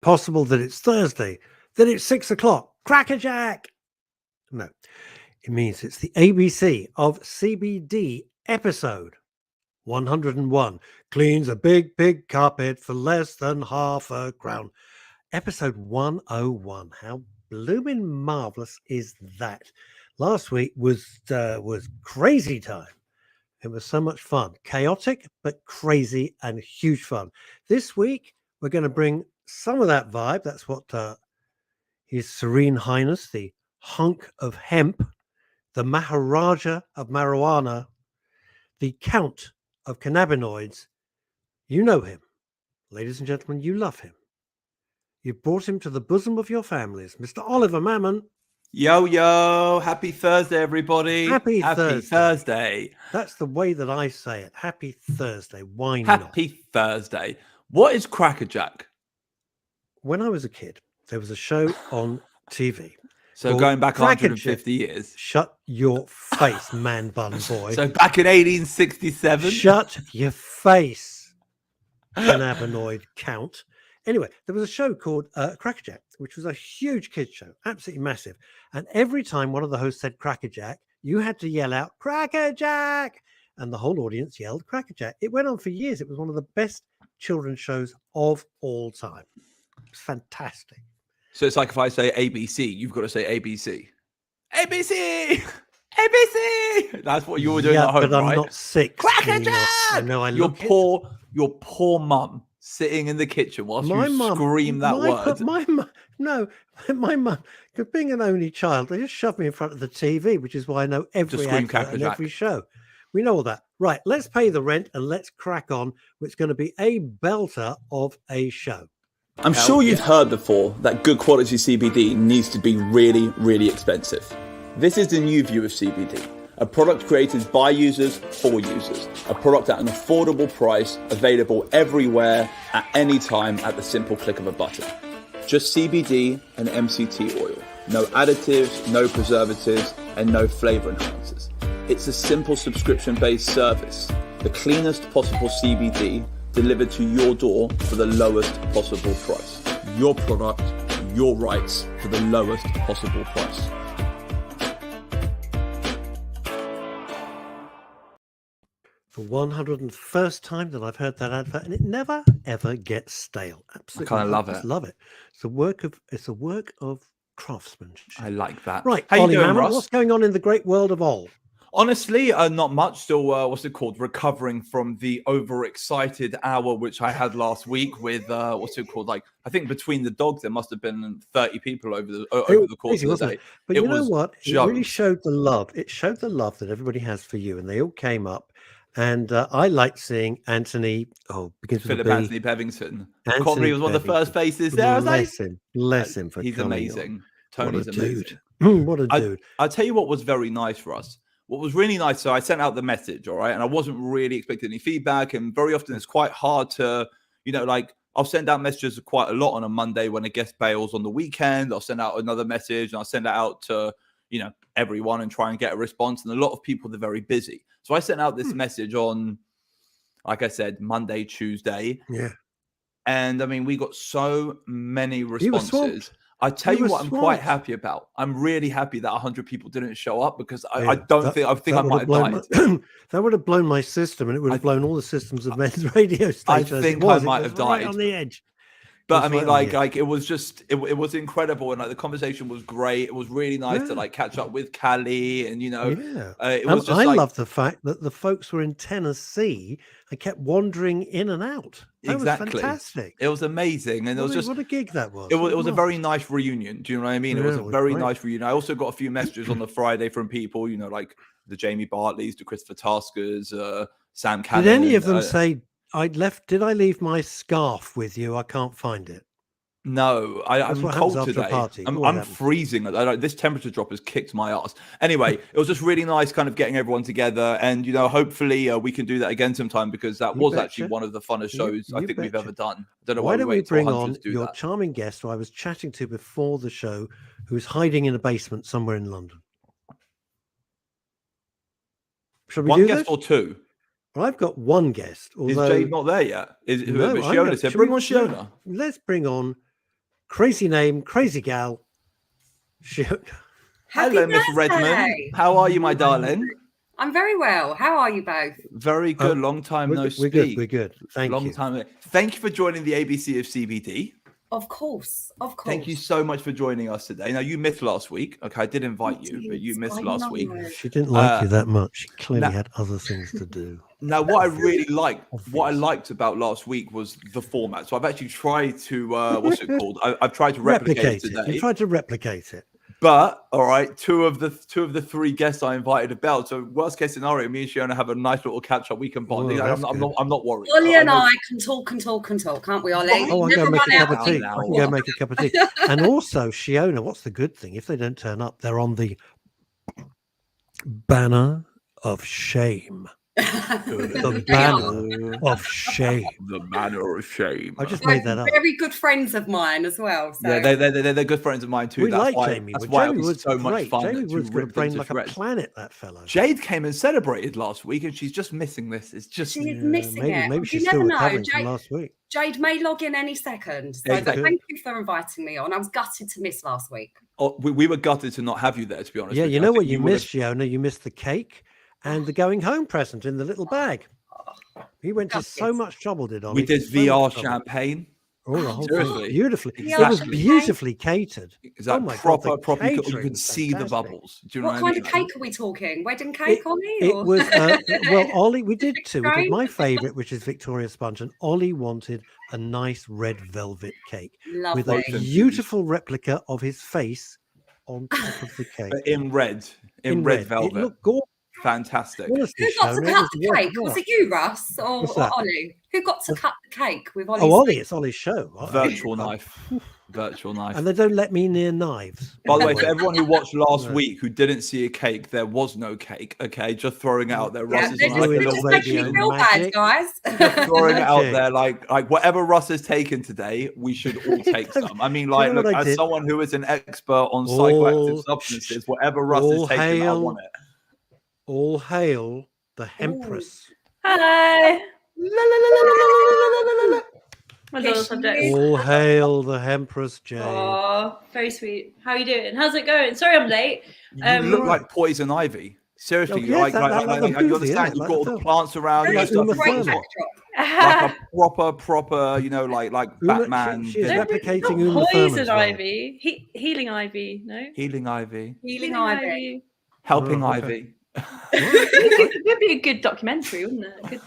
possible that it's Thursday, that it's 6 o'clock. Crackerjack! No, it means it's the ABC of CBD episode 101. Cleans a big pig carpet for less than half a crown. Episode 101. How blooming marvelous is that? Last week was crazy time. It was so much fun. Chaotic, but crazy and huge fun. This week, we're going to bring some of that vibe. That's what His Serene Highness, the hunk of hemp, the Maharaja of marijuana, the Count of cannabinoids. You know him. Ladies and gentlemen, you love him. You brought him to the bosom of your families, Mr. Oliver Mammon. Yo, yo. Happy Thursday, everybody. Happy Thursday. That's the way that I say it. Happy Thursday. Why not? Happy Thursday. What is Crackerjack? When I was a kid, there was a show on TV. So going back 150 years. Shut your face, man bun boy. So back in 1867. Shut your face, cannabinoid count. Anyway, there was a show called Crackerjack, which was a huge kids show, absolutely massive. And every time one of the hosts said Crackerjack, you had to yell out Crackerjack, and the whole audience yelled Crackerjack. It went on for years. It was one of the best children's shows of all time. It was fantastic. So it's like if I say ABC, you've got to say ABC. ABC! ABC! That's what you were doing at home, right? But I'm not 6 Crackerjack! I know I look your poor mum sitting in the kitchen whilst you scream that word. My mum, because being an only child, they just shoved me in front of the TV, which is why I know every advert and every show. We know all that. Right, let's pay the rent and let's crack on. It's going to be a belter of a show. I'm sure you've heard before that good quality CBD needs to be really, really expensive. This is the new view of CBD, a product created by users for users, a product at an affordable price, available everywhere at any time at the simple click of a button. Just CBD and MCT oil, no additives, no preservatives, and no flavor enhancers. It's a simple subscription-based service, the cleanest possible CBD delivered to your door for the lowest possible price. Your product, your rights for the lowest possible price. The 101st time that I've heard that advert, and it never ever gets stale. Absolutely, I kind of love it. Love it. It's a work of craftsmanship. I like that. Right, how Ollie you doing, Mammon, Russ? what's going on in the great world of Ol? Honestly, not much. Still, what's it called? Recovering from the overexcited hour which I had last week with what's it called? Like, I think between the dogs there must have been 30 people over the course of the day. But you know what? It really showed the love. It showed the love that everybody has for you, and they all came up. And I liked seeing Anthony. Philip Anthony Bevington. Connery was one of the first faces there. I was bless him for he's amazing. On. Tony's amazing. What a dude. I'll tell you what was very nice for us. What was really nice, so I sent out the message, all right, and I wasn't really expecting any feedback, and very often it's quite hard to, like, I'll send out messages quite a lot on a Monday when a guest bails on the weekend. I'll send out another message, and I'll send it out to, everyone and try and get a response, and a lot of people, they're very busy. So I sent out this message on, like I said, Monday, Tuesday. Yeah. And, I mean, we got so many responses. I tell you what, I'm quite happy about. I'm really happy that 100 people didn't show up because I think I might have died. That would have blown my system, and it would have blown all the systems of men's radio stations. I think I might have died on the edge. But I mean, like it was just it was incredible, and like the conversation was great. It was really nice to like catch up with Callie, and it was. I love the fact that the folks were in Tennessee and kept wandering in and out. That was fantastic. It was amazing, and what a gig that was. It was a very nice reunion. Do you know what I mean? It was a very nice reunion. I also got a few messages on the Friday from people, like the Jamie Bartleys, the Christopher Taskers, Sam Cannon. Did any of them say? Did I leave my scarf with you? I can't find it. No, I'm cold today. I'm freezing. This temperature drop has kicked my ass. Anyway, it was just really nice kind of getting everyone together. And, hopefully we can do that again sometime because that was actually one of the funnest shows I think we've ever done. I don't know why don't we bring on your charming guest who I was chatting to before the show, who's hiding in a basement somewhere in London. Shall we do one guest or two? Well, I've got one guest. Is Jade not there yet? Shiona said, bring on Shiona. Let's bring on crazy name, crazy gal. Shiona. Hello, Miss Redmond. birthday. How are you, my darling? I'm very well. How are you both? Very good. Long time no speak. We're good. Thank Long you. time. Thank you for joining the ABC of CBD. Of course. Thank you so much for joining us today. Now, you missed last week. Okay, I did invite you, but you missed last week. She didn't like you that much. She clearly had other things to do. Now, what I really liked about last week was the format. So I've actually tried to, what's it called? I've tried to replicate it today. You tried to replicate it. But all right, two of the three guests I invited about. So worst case scenario, me and Shiona have a nice little catch up. We can bond. I'm not worried. Ollie and I can talk, can't we, Ollie? Oh, I can go make a cup of tea. now. I can go make a cup of tea. And also, Shiona, what's the good thing? If they don't turn up, they're on the banner of shame. The banner of shame. The banner of shame. I just made that up. Very good friends of mine as well. So. Yeah, they're good friends of mine too. We like Jamie. That's why Jamie it was so much fun. Jamie Wood's got a brain like a planet, that fellow. Jade came and celebrated last week, and she's just missing this. It's just she's missing it. Maybe she's you still never know. recovering from last week. Jade may log in any second. So Exactly. thank you for inviting me on. I was gutted to miss last week. Oh, we were gutted to not have you there, to be honest. Yeah, with you I know think what you missed, would've- Shiona? You missed the cake and the going home present in the little bag. He went to so much trouble, did Ollie? We did So VR much trouble. champagne. Oh, the whole Seriously. thing. Beautifully. VR It was champagne. beautifully catered. Is that Oh my God, the proper? You catering can was see the fantastic. bubbles. Do you know What what I kind mean? of cake are we talking? Wedding cake, Ollie? It or- was, well, Ollie, we did two. We did Great. my favourite, which is Victoria Sponge, and Ollie wanted a nice red velvet cake with Lovely. a beautiful replica of his face on top of the cake. But in red It velvet. looked gorgeous. Fantastic. Honestly, Who got to Shiona, it cut was the worth cake? Was what? it you, Russ, or What's that? Ollie? Who got to cut the cake with Ollie? Oh, Ollie, it's Ollie's show. Virtual knife. Virtual knife. And they don't let me near knives. By the way, for everyone who watched last week who didn't see a cake, there was no cake. Okay, just throwing it out there. Yeah, Russ is they're on just, like a they're little just making radio. me feel magic. bad, guys. Throwing it out Magic. there, like whatever Russ has taken today, we should all take some. I mean, Do you like, know look, what I as did? someone who is an expert on psychoactive All- substances, whatever Russ all has taken, I hail- want it. All hail the Hempress. Hi. My little subject. All hail the Hempress, Jade. Oh, very sweet. How are you doing? How's it going? Sorry I'm late. You look like Poison Ivy. Seriously, Oh, yes, like, that- like, the you movie, understand? yeah, You've like got all the the film. plants around you. Yeah, and stuff. Uma It's Thurman. like a proper, you know, like Uma- Batman. she is villain. replicating Not Uma Thurman's poison role. ivy. Healing ivy, no? Healing Ivy, Healing Ivy. helping Oh, okay. Ivy, It would be a good documentary, wouldn't it? Good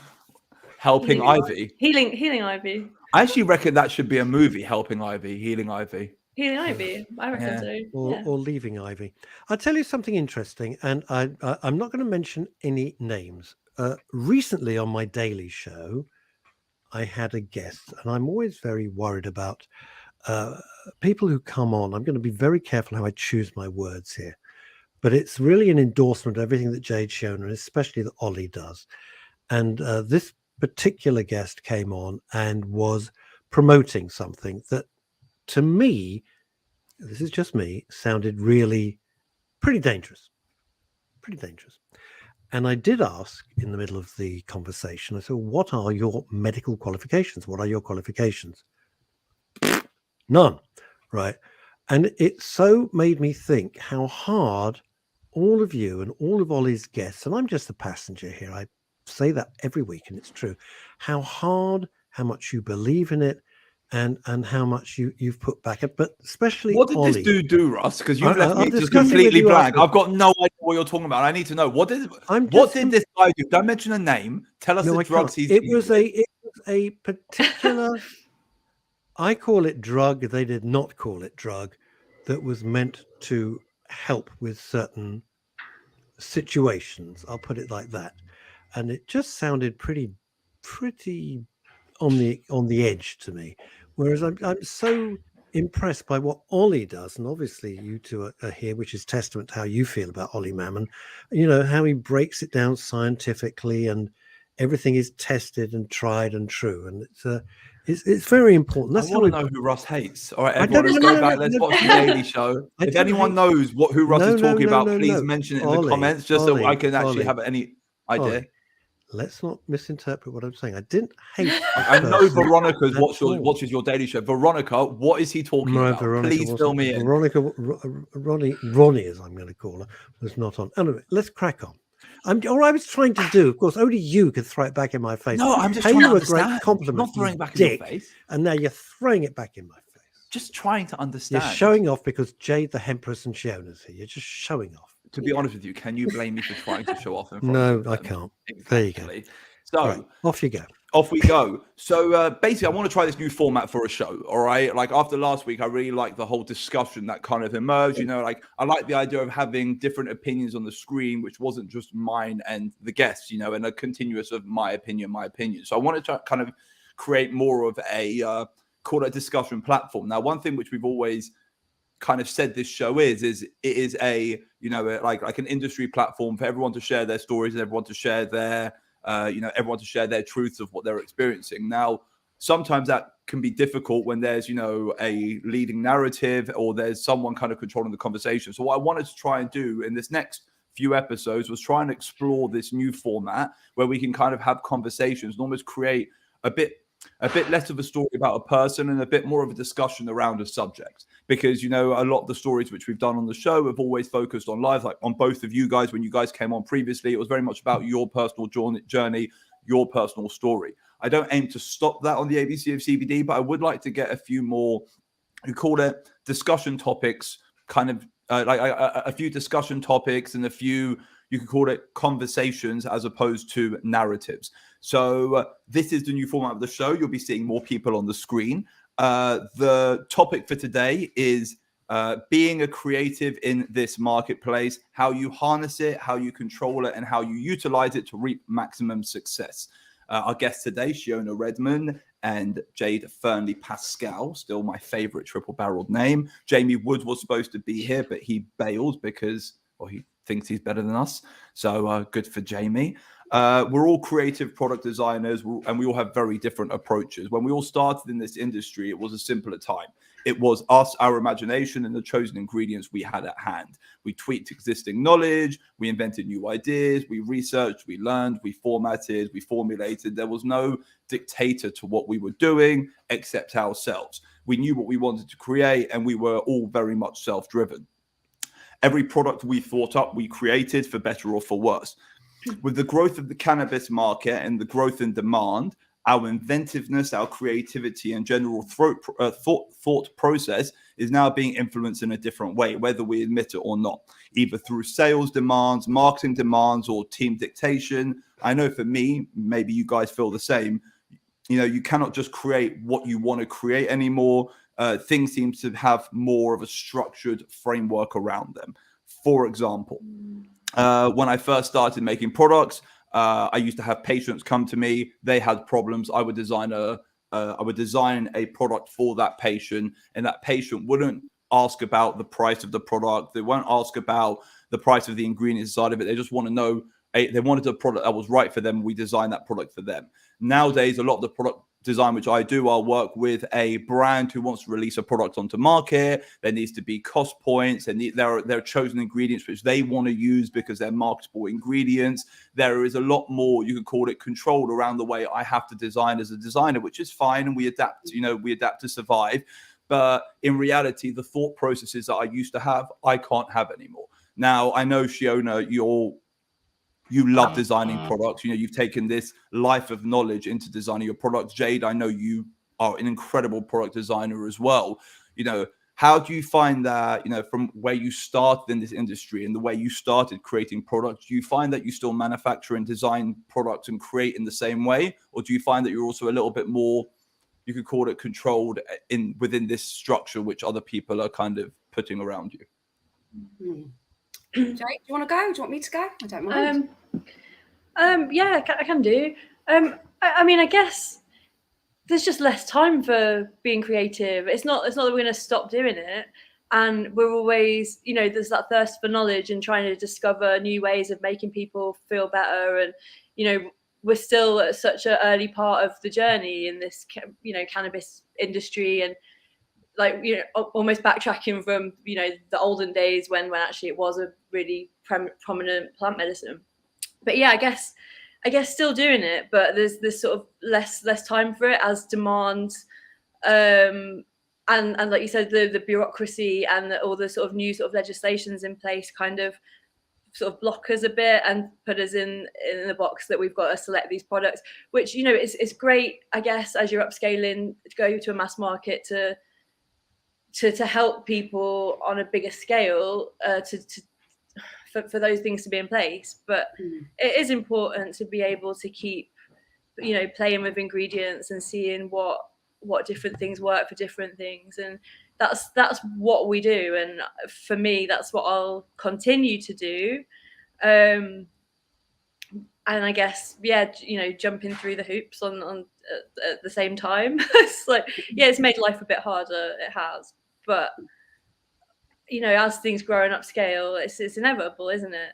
helping Healing Ivy. healing ivy. I actually reckon that should be a movie. Helping Ivy, healing Ivy. Healing ivy. I reckon Yeah. so. Or, Yeah. or leaving Ivy. I'll tell you something interesting, and I'm not going to mention any names. Recently on my daily show, I had a guest, and I'm always very worried about people who come on. I'm going to be very careful how I choose my words here, but it's really an endorsement of everything that Jade Shiona, and especially that Ollie does. And this particular guest came on and was promoting something that, to me, this is just me, sounded really pretty dangerous. And I did ask in the middle of the conversation, I said, what are your medical qualifications? What are your qualifications? None, right? And it so made me think how hard all of you and all of Ollie's guests, and I'm just a passenger here, I say that every week and it's true, how hard, how much you believe in it, and how much you've put back. But especially What did Ollie, this dude do, Russ? Because you've left I'm me just discussing with completely you blank. after. I've got no idea what you're talking about. I need to know what did this guy do? Don't mention a name. Tell us No, the I drugs can't. he's It was a particular. I call it drug. They did not call it drug. That was meant to help with certain situations. I'll put it like that, and it just sounded pretty on the edge to me. Whereas I'm so impressed by what Ollie does, and obviously you two are here, which is testament to how you feel about Ollie Mammon. You know how he breaks it down scientifically, and everything is tested and tried and true, and it's very important. That's I how want we to know who Russ hates. All right, I everyone, don't- let's no, go no, back. no, Let's no. watch the Daily Show. I If don't anyone hate- knows who Russ No, is no, talking no, about, no, please no. mention it in Ollie, the comments, just so Ollie, I can actually Ollie, have any idea. Ollie, Let's not misinterpret what I'm saying. I didn't hate. I know person Veronica's at all. watches your daily show. Veronica, what is he talking No, about? Veronica Please wasn't. fill me in. Veronica, Ronnie, as I'm going to call her, was not on. Anyway, let's crack on. All I was trying to do, of course, only you could throw it back in my face. No, I'm just Pay trying to you a great understand. compliment, Not throwing you it back in dick, your face. and now you're throwing it back in my face. Just trying to understand. You're showing off because Jade, the Hempress, and Shiona's here. You're just showing off. To be honest with you, can you blame me for trying to show off in front No, of them? I can't. Exactly. There you go. So Right, off you go. Off we go. So basically, I want to try this new format for a show. All right. Like after last week, I really liked the whole discussion that kind of emerged. You know, like I like the idea of having different opinions on the screen, which wasn't just mine and the guests, you know, and a continuous of my opinion. So I wanted to kind of create more of a call it a discussion platform. Now, one thing which we've always kind of said this show is it is a, you know, like an industry platform for everyone to share their stories and everyone to share their everyone to share their truths of what they're experiencing. Now, sometimes that can be difficult when there's, you know, a leading narrative or there's someone kind of controlling the conversation. So what I wanted to try and do in this next few episodes was try and explore this new format where we can kind of have conversations and almost create a bit less of a story about a person and a bit more of a discussion around a subject. Because, you know, a lot of the stories which we've done on the show have always focused on lives, like on both of you guys. When you guys came on previously, it was very much about your personal journey, your personal story. I don't aim to stop that on the ABC of CBD, but I would like to get a few more, you call it discussion topics, kind of a few discussion topics and a few, you could call it conversations as opposed to narratives. So this is the new format of the show. You'll be seeing more people on the screen. The topic for today is being a creative in this marketplace, how you harness it, how you control it, and how you utilize it to reap maximum success. Our guests today, Shiona Redmond and Jade Fernley Pascal, still my favorite triple-barreled name. Jamie Wood was supposed to be here, but he bailed because, well, he thinks he's better than us. So good for Jamie. We're all creative product designers, and we all have very different approaches. When we all started in this industry, it was a simpler time. It was us, our imagination, and the chosen ingredients we had at hand. We tweaked existing knowledge, we invented new ideas, we researched, we learned, we formatted, we formulated. There was no dictator to what we were doing except ourselves. We knew what we wanted to create, and we were all very much self-driven. Every product we thought up, we created for better or for worse. With the growth of the cannabis market and the growth in demand, our inventiveness, our creativity, and general thought process is now being influenced in a different way, whether we admit it or not, either through sales demands, marketing demands, or team dictation. I know for me, maybe you guys feel the same. You know, you cannot just create what you want to create anymore. Things seem to have more of a structured framework around them. For example, when I first started making products, I used to have patients come to me. They had problems. I would design a product for that patient, and that patient wouldn't ask about the price of the product. They won't ask about the price of the ingredients side of it. They just want to know. They wanted a product that was right for them. We designed that product for them. Nowadays, a lot of the product design which I do, I'll work with a brand who wants to release a product onto market. There needs to be cost points, and there are chosen ingredients which they want to use because they're marketable ingredients. There is a lot more, you could call it, controlled around the way I have to design as a designer, which is fine, and we adapt. You know, we adapt to survive. But in reality, the thought processes that I used to have, I can't have anymore. Now, I know, Shiona, you love designing products. You know, you've taken this life of knowledge into designing your products. Jade, I know you are an incredible product designer as well. You know, how do you find that, you know, from where you started in this industry and the way you started creating products, do you find that you still manufacture and design products and create in the same way? Or do you find that you're also a little bit more, you could call it, controlled within this structure, which other people are kind of putting around you? Jake, do you want to go? Do you want me to go? I don't mind. Yeah, I can do. I mean, I guess there's just less time for being creative. It's not that we're going to stop doing it, and we're always, you know, there's that thirst for knowledge and trying to discover new ways of making people feel better. And, you know, we're still at such an early part of the journey in this, you know, cannabis industry, and like, you know, almost backtracking from, you know, the olden days when actually it was a really prominent plant medicine. But yeah, I guess I guess still doing it, but there's sort of less time for it as demand, and like you said, the bureaucracy and all the sort of new sort of legislations in place kind of sort of block us a bit and put us in the box that we've got to select these products, which, you know, it's great, I guess, as you're upscaling to go to a mass market to help people on a bigger scale, for those things to be in place. But it is important to be able to keep, you know, playing with ingredients and seeing what different things work for different things, and that's what we do. And for me, that's what I'll continue to do. And I guess, yeah, you know, jumping through the hoops on at the same time. It's like, yeah, it's made life a bit harder. It has, but you know, as things grow and upscale, it's inevitable, isn't it?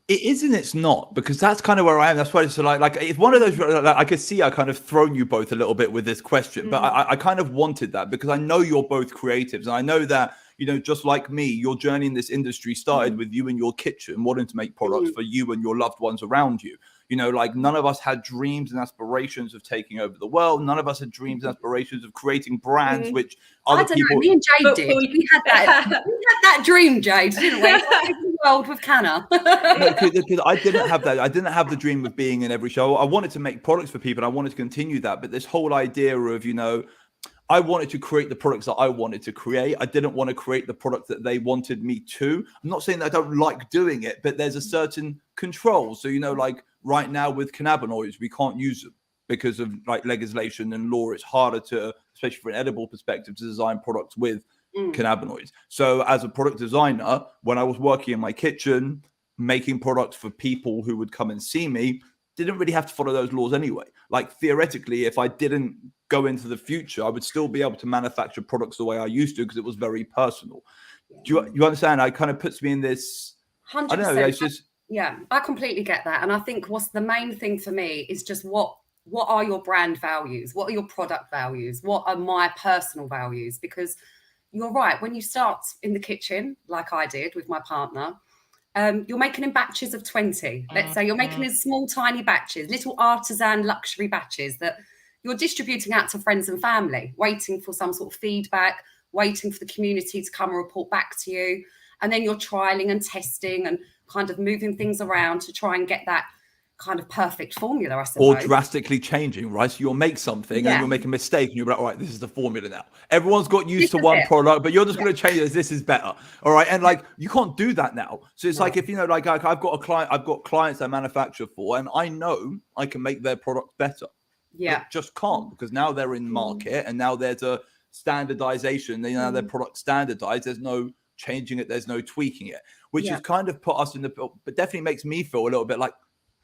It is and it's not, because that's kind of where I am. That's why it's like it's one of those, like, I could see I kind of thrown you both a little bit with this question, but I kind of wanted that because I know you're both creatives, and I know that, you know, just like me, your journey in this industry started with you in your kitchen wanting to make products for you and your loved ones around you. You know, like, none of us had dreams and aspirations of taking over the world. None of us had dreams and aspirations of creating brands, which other people. Me and Jade did. We had that dream, Jade, didn't we? The world with Canna. No, because I didn't have that. I didn't have the dream of being in every show. I wanted to make products for people. I wanted to continue that. But this whole idea of, you know, I wanted to create the products that I wanted to create. I didn't want to create the product that they wanted me to. I'm not saying that I don't like doing it, but there's a certain control. So, you know, like right now with cannabinoids, we can't use them because of like legislation and law. It's harder to, especially from an edible perspective, to design products with cannabinoids. So as a product designer, when I was working in my kitchen, making products for people who would come and see me, didn't really have to follow those laws anyway. Like, theoretically, if I didn't go into the future, I would still be able to manufacture products the way I used to, because it was very personal. Do you understand? It kind of puts me in this 100%. I don't know, it's just, yeah, I completely get that. And I think what's the main thing for me is just what are your brand values? What are your product values? What are my personal values? Because you're right, when you start in the kitchen, like I did with my partner, you're making in batches of 20. Let's say you're making in small, tiny batches, little artisan luxury batches that you're distributing out to friends and family, waiting for some sort of feedback, waiting for the community to come and report back to you. And then you're trialing and testing and kind of moving things around to try and get that kind of perfect formula, I suppose. or drastically changing, right? So you'll make something and you'll make a mistake and you'll be like, all right, this is the formula now. Everyone's got used to one product, but you're just going to change it. This is better. All right. And like, you can't do that now. So it's like, if, you know, like I've got a client, I've got clients I manufacture for, and I know I can make their product better. Yeah. But just can't, because now they're in market and now there's a standardization. They now their product standardized. There's no changing it. There's no tweaking it, which has kind of put us in the, but definitely makes me feel a little bit like,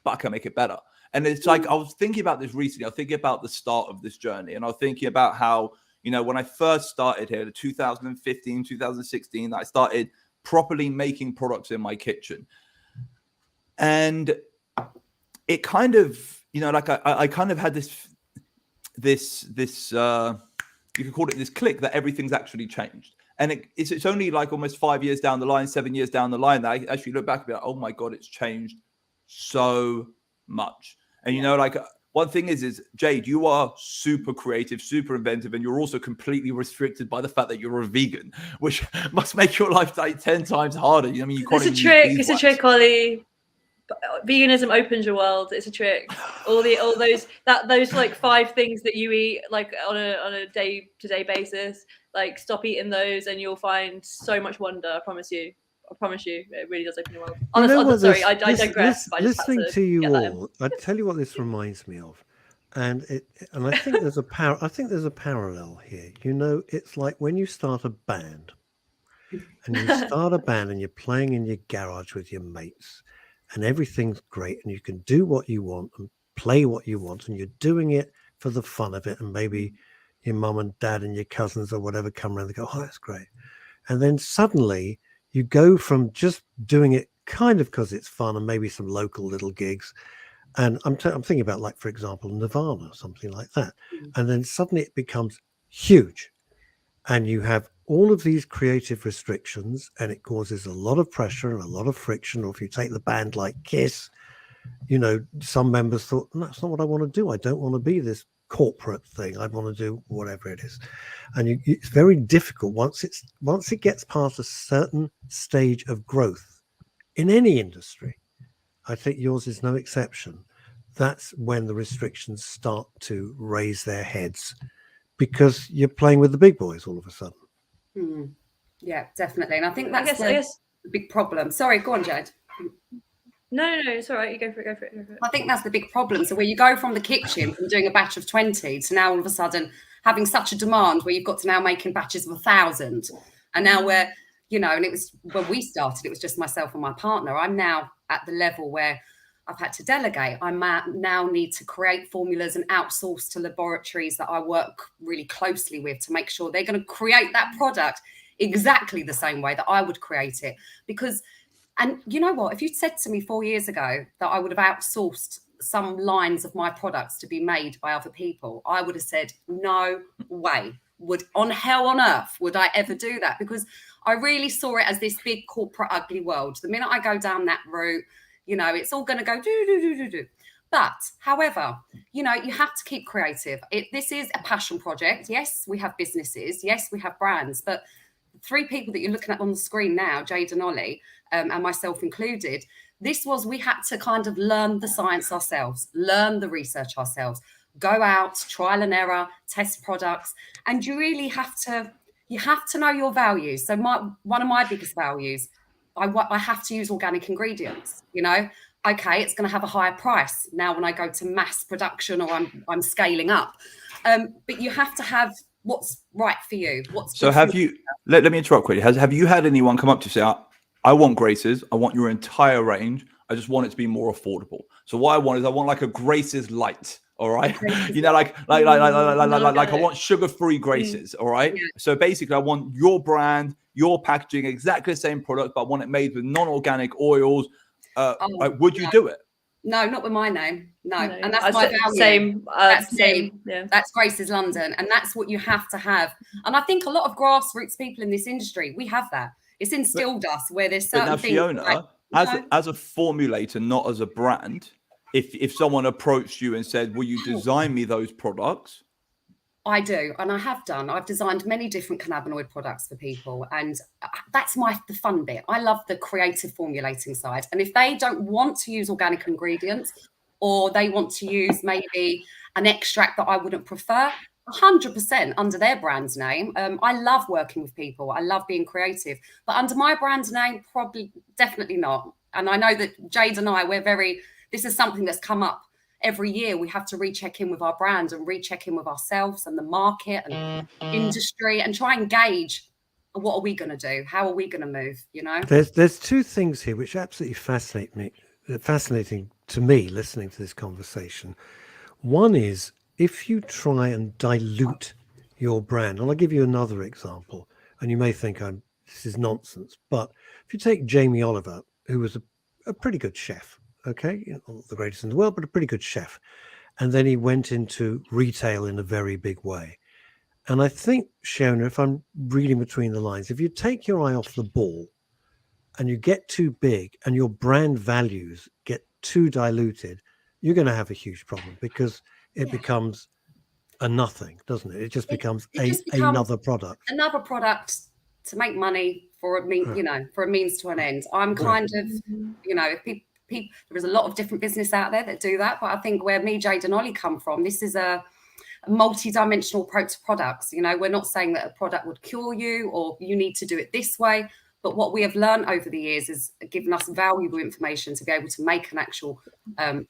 but I can make it better. And it's like, I was thinking about this recently. I was thinking about the start of this journey. And I was thinking about how, you know, when I first started here, 2015, 2016, I started properly making products in my kitchen. And it kind of, you know, like I kind of had this, you could call it this click that everything's actually changed. And it's only like almost 5 years down the line, 7 years down the line, that I actually look back and be like, oh my God, it's changed so much. And you know, like, one thing is Jade, you are super creative, super inventive, and you're also completely restricted by the fact that you're a vegan, which must make your life like 10 times harder. I mean, you can't. It's a trick, Ollie. Veganism opens your world. It's a trick. Those like 5 things that you eat like on a day-to-day basis, like stop eating those and you'll find so much wonder. I promise you, it really does open your world. Honestly, I digress. Listening to you all, I tell you what this reminds me of, and I think there's a parallel here. You know, it's like when you start a band, and you're playing in your garage with your mates, and everything's great, and you can do what you want and play what you want, and you're doing it for the fun of it, and maybe your mum and dad and your cousins or whatever come around and go, oh, that's great. And then suddenly you go from just doing it kind of because it's fun and maybe some local little gigs. And I'm thinking about, like, for example, Nirvana, something like that. And then suddenly it becomes huge. And you have all of these creative restrictions, and it causes a lot of pressure and a lot of friction. Or if you take the band like Kiss, you know, some members thought, that's not what I want to do. I don't want to be this corporate thing. I want to do whatever it is. And it's very difficult once it gets past a certain stage of growth in any industry. I think yours is no exception. That's when the restrictions start to raise their heads, because you're playing with the big boys all of a sudden. Yeah, definitely. And I think that's I guess the big problem. Sorry, go on, Jade. No, it's all right. You go for it. I think that's the big problem. So where you go from the kitchen, from doing a batch of 20 to now all of a sudden having such a demand where you've got to now making batches of 1,000. And now we're, you know, and it was when we started, it was just myself and my partner. I'm now at the level where I've had to delegate. I now need to create formulas and outsource to laboratories that I work really closely with to make sure they're going to create that product exactly the same way that I would create it. Because, and you know what, if you'd said to me 4 years ago that I would have outsourced some lines of my products to be made by other people, I would have said, no way. On hell on earth would I ever do that? Because I really saw it as this big corporate ugly world. The minute I go down that route, you know, it's all going to go do. But however, you know, you have to keep creative. This is a passion project. Yes, we have businesses. Yes, we have brands. But the 3 people that you're looking at on the screen now, Jade and Ollie, and myself included, we had to kind of learn the science ourselves, learn the research ourselves, go out, trial and error, test products. And you really have to know your values. So one of my biggest values, I have to use organic ingredients, you know. Okay, it's going to have a higher price now when I go to mass production or I'm scaling up. But you have to have what's right for you. So have you, let me interrupt quickly. Have you had anyone come up to you say, I want Grace's, I want your entire range, I just want it to be more affordable. So what I want like a Grace's light. All right. You know, like I want sugar-free Grace's. All right. Yeah. So basically I want your brand, your packaging, exactly the same product, but I want it made with non-organic oils. Would you do it? No, not with my name. No. And that's my value. Same. Same. Yeah. That's Grace's London. And that's what you have to have. And I think a lot of grassroots people in this industry, we have that. It's instilled us where there's certain things. Fiona, like, as a formulator, not as a brand, if someone approached you and said, will you design me those products? I do. And I have done. I've designed many different cannabinoid products for people. And that's the fun bit. I love the creative formulating side. And if they don't want to use organic ingredients, or they want to use maybe an extract that I wouldn't prefer, 100% under their brand's name. I love working with people. I love being creative. But under my brand's name, definitely not. And I know that Jade and I, this is something that's come up every year. We have to recheck in with our brand and recheck in with ourselves and the market and industry and try and gauge, what are we going to do? How are we going to move? You know, there's 2 things here which absolutely fascinating to me listening to this conversation. One is, if you try and dilute your brand, and I'll give you another example, and you may think this is nonsense, but if you take Jamie Oliver, who was a pretty good chef, okay, not the greatest in the world, but a pretty good chef, and then he went into retail in a very big way. And I think, Shiona, if I'm reading between the lines, if you take your eye off the ball and you get too big and your brand values get too diluted, you're going to have a huge problem, because it becomes a nothing, doesn't it? It just becomes another product. Another product to make money for a means to an end. I'm kind of, you know, there is a lot of different business out there that do that, but I think where me, Jade, and Ollie come from, this is a multi-dimensional approach to products. You know, we're not saying that a product would cure you or you need to do it this way, but what we have learned over the years is giving us valuable information to be able to make an actual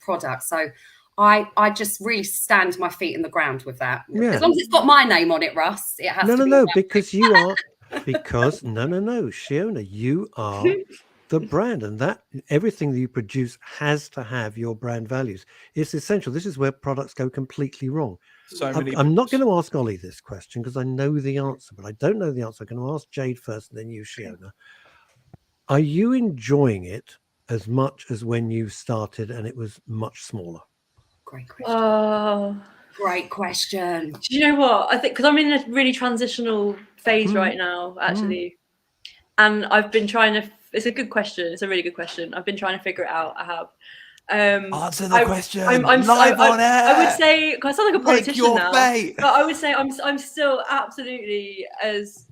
product. So I just really stand my feet in the ground with that. Yeah. As long as it's got my name on it, Russ, it has to be. No, because you are, Shiona, you are the brand, and that everything that you produce has to have your brand values. It's essential. This is where products go completely wrong. I'm not going to ask Ollie this question because I know the answer, but I don't know the answer. I'm going to ask Jade first and then you, Shiona. Are you enjoying it as much as when you started and it was much smaller? Great question. Great question. Do you know what? I think because I'm in a really transitional phase right now, actually. And I've been trying to, it's a good question. It's a really good question. I've been trying to figure it out. I have. Answer the question. I'm Live on air. I would say, because I sound like a Make politician your now, fate. but I would say I'm still absolutely as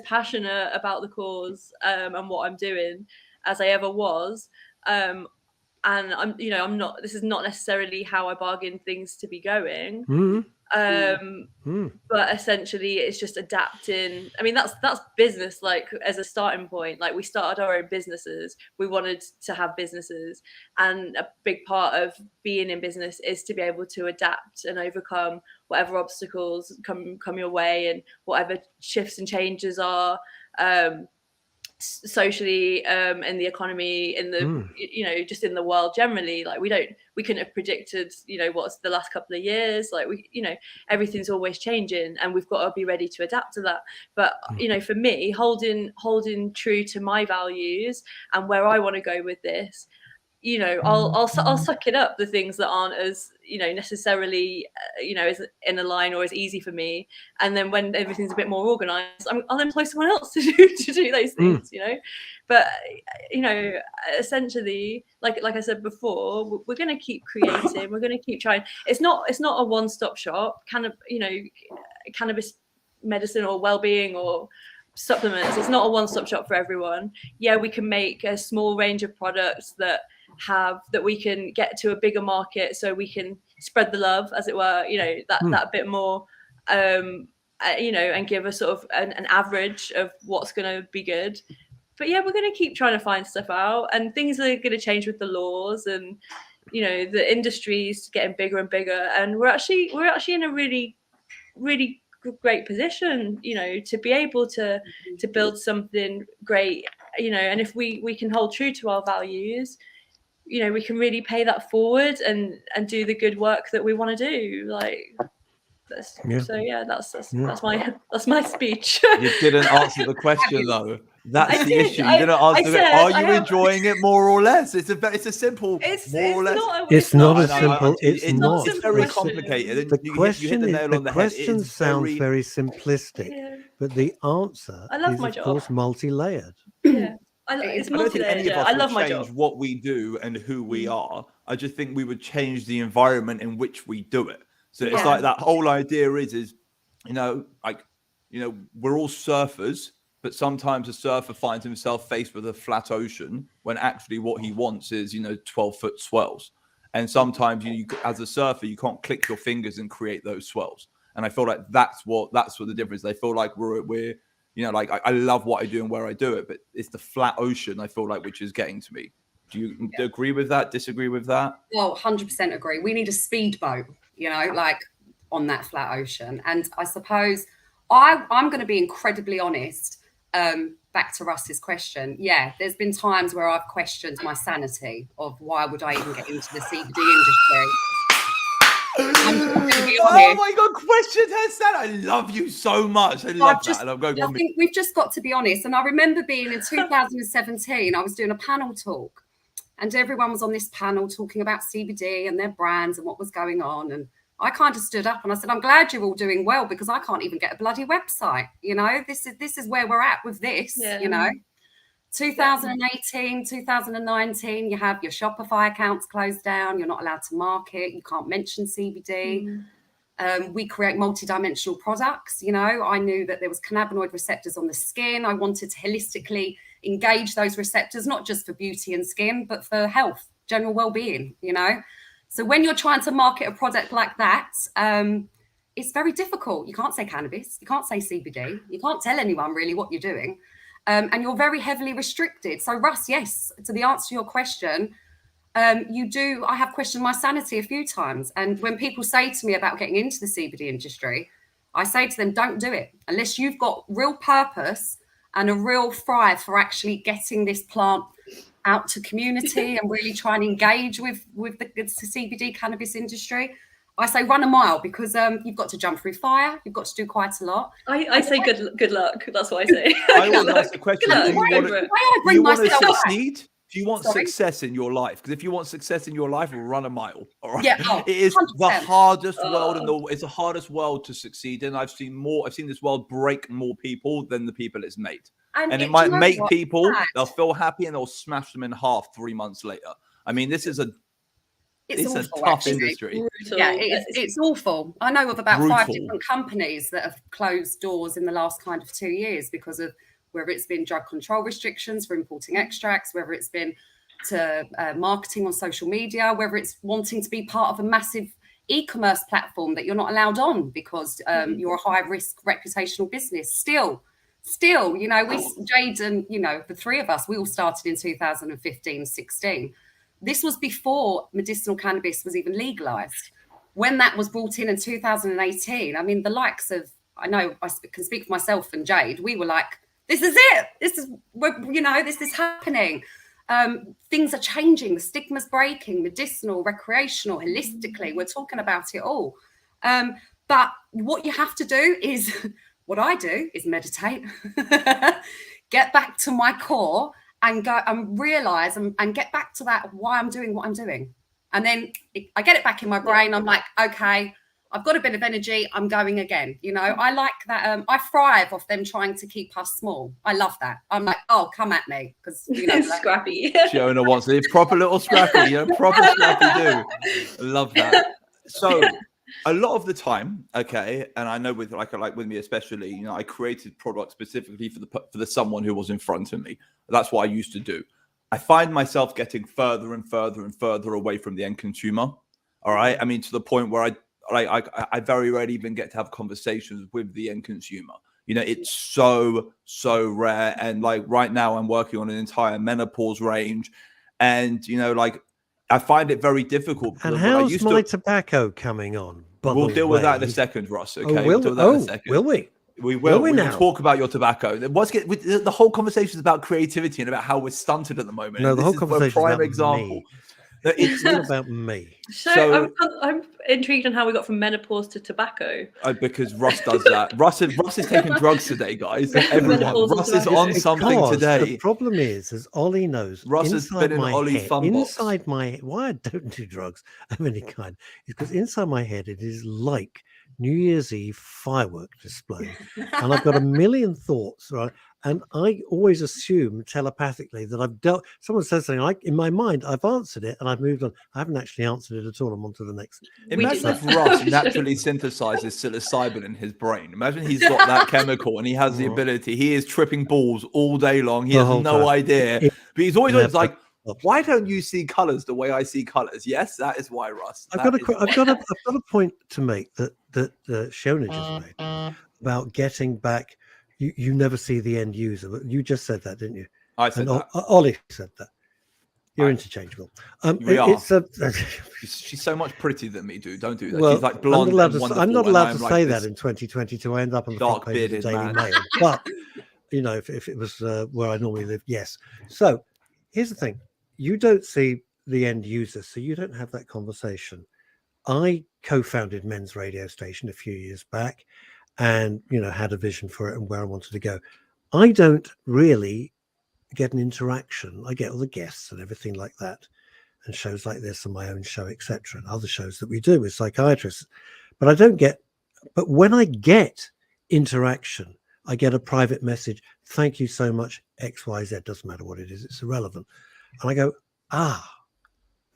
passionate about the cause and what I'm doing as I ever was. And I'm not. This is not necessarily how I bargain things to be going. But essentially it's just adapting. I mean, that's business, like, as a starting point. Like, we started our own businesses, we wanted to have businesses, and a big part of being in business is to be able to adapt and overcome whatever obstacles come your way, and whatever shifts and changes are socially, in the economy, in the just in the world generally. Like, we couldn't have predicted what's the last couple of years. Like, everything's always changing, and we've got to be ready to adapt to that. But for me, holding true to my values and where I want to go with this, I'll suck it up, the things that aren't as necessarily as in a line or as easy for me, and then when everything's a bit more organized, I'll employ someone else to do those things. But essentially, like I said before, we're going to keep creating, we're going to keep trying. It's not a one-stop shop. Cannabis medicine or well-being or supplements, it's not a one-stop shop for everyone. Yeah, we can make a small range of products that we can get to a bigger market, so we can spread the love, as it were, that bit more, and give a sort of an average of what's going to be good. But yeah, we're going to keep trying to find stuff out, and things are going to change with the laws, and the industry's getting bigger and bigger, and we're actually in a really, really great position, to be able to build something great, and if we can hold true to our values, we can really pay that forward and do the good work that we want to do. Like, that's my speech. You didn't answer the question though. That's the issue. You didn't answer it. Are you enjoying it more or less? It's a simple more or less. It's not as simple. It's not. It's very complicated. The question sounds very simplistic, but the answer is, of course, multi-layered. Yeah. I don't think any of us would change what we do and who we are. I just think we would change the environment in which we do it. So it's like that whole idea is, we're all surfers, but sometimes a surfer finds himself faced with a flat ocean when actually what he wants is, 12-foot swells. And sometimes you, as a surfer, you can't click your fingers and create those swells. And I feel like that's what the difference. I feel like we're I love what I do and where I do it, but it's the flat ocean, I feel like, which is getting to me. Do you agree with that? Disagree with that? Well, 100% agree. We need a speedboat, on that flat ocean. And I suppose I'm going to be incredibly honest. Back to Russ's question. Yeah, there's been times where I've questioned my sanity of why would I even get into the CBD industry. Oh my God, question has that. I love you so much. I love that. I think we've just got to be honest. And I remember being in 2017, I was doing a panel talk, and everyone was on this panel talking about CBD and their brands and what was going on. And I kind of stood up and I said, I'm glad you're all doing well, because I can't even get a bloody website. This is where we're at with this, 2018, 2019, you have your Shopify accounts closed down. You're not allowed to market. You can't mention CBD. We create multidimensional products. I knew that there was cannabinoid receptors on the skin. I wanted to holistically engage those receptors, not just for beauty and skin, but for health, general well-being, So when you're trying to market a product like that, it's very difficult. You can't say cannabis. You can't say CBD. You can't tell anyone really what you're doing. And you're very heavily restricted. So Russ, yes, to the answer to your question, I have questioned my sanity a few times. And when people say to me about getting into the CBD industry, I say to them, don't do it unless you've got real purpose and a real thrive for actually getting this plant out to community and really try and engage with the CBD cannabis industry. I say run a mile, because you've got to jump through fire. You've got to do quite a lot. I say good luck. That's what I say. I always ask the question, do you want to succeed? Do you want success in your life? Because if you want success in your life, run a mile. All right. Yeah, it is 100%. The hardest world it's the hardest world to succeed in. I've seen this world break more people than the people it's made. And it might make people, they'll feel happy and they'll smash them in half 3 months later. I mean, this is It's a awful, tough actually. industry. Yeah, it's awful. I know of about 5 Brutal. different companies that have closed doors in the last kind of 2 years because of whether it's been drug control restrictions for importing extracts, whether it's been to marketing on social media, whether it's wanting to be part of a massive e-commerce platform that you're not allowed on because you're a high-risk reputational business. Still, you know, Jade and, you know, the three of us, we all started in 2015, 16. This was before medicinal cannabis was even legalized. When that was brought in 2018, I mean, the likes of, I know I can speak for myself and Jade, we were like, this is it. This is, you know, this is happening. Things are changing. The stigma's breaking, medicinal, recreational, holistically. We're talking about it all. But what you have to do is, what I do is meditate, get back to my core and go and realize and get back to that, why I'm doing what I'm doing. And then I get it back in my brain. I'm like, okay, I've got a bit of energy. I'm going again. You know, I like that. I thrive off them trying to keep us small. I love that. I'm like, oh, come at me. Because, you know, like, Scrappy. Shiona wants a proper little scrappy, you know, proper scrappy do. I love that. So a lot of the time, okay, and I know with like with me especially, you know, I created products specifically for the someone who was in front of me. That's what I used to do. I find myself getting further and further and further away from the end consumer. All right, I mean, to the point where I very rarely even get to have conversations with the end consumer. You know, it's so rare. And like right now, I'm working on an entire menopause range, and you know, like I find it very difficult. And how's my tobacco coming on? We'll deal with that in a second, Ross. Okay, we'll deal with that in a second. Will we? We will. We will talk about your tobacco. The whole conversation is about creativity and about how we're stunted at the moment. No, the whole conversation is about example. Me. It's not about me. So I'm intrigued on how we got from menopause to tobacco. Because Russ does that. Russ is taking drugs today, guys. Everyone. Russ is on something today. The problem is, as Ollie knows, Russ has been in Ollie's fun box. Inside my why I don't do drugs of any kind is because inside my head it is like New Year's Eve firework display, and I've got a million thoughts, right? And I always assume telepathically that I've dealt. Someone says something in my mind, I've answered it, and I've moved on. I haven't actually answered it at all. I'm on to the next. Imagine if Russ naturally synthesizes psilocybin in his brain. Imagine he's got that chemical and he has the ability. He is tripping balls all day long. He has no idea, but he's always like, why don't you see colors the way I see colors? Yes, that is why, Russ. I've got a point to make that Shiona just made about getting back. You never see the end user. But you just said that, didn't you? I said that. Ollie said that. You're interchangeable. We are. She's so much prettier than me, dude. Don't do that. Well, she's like blonde. I'm not allowed to say that in 2022. I end up on the front page of the Daily Mail. But you know, if it was where I normally live, yes. So here's the thing: you don't see the end user, so you don't have that conversation. I co-founded Men's Radio Station a few years back, and you know, had a vision for it and where I wanted to go. I don't really get an interaction. I get all the guests and everything like that, and shows like this and my own show, etc., and other shows that we do with psychiatrists. But I don't get. But when I get interaction, I get a private message. Thank you so much. XYZ, doesn't matter what it is. It's irrelevant. And I go,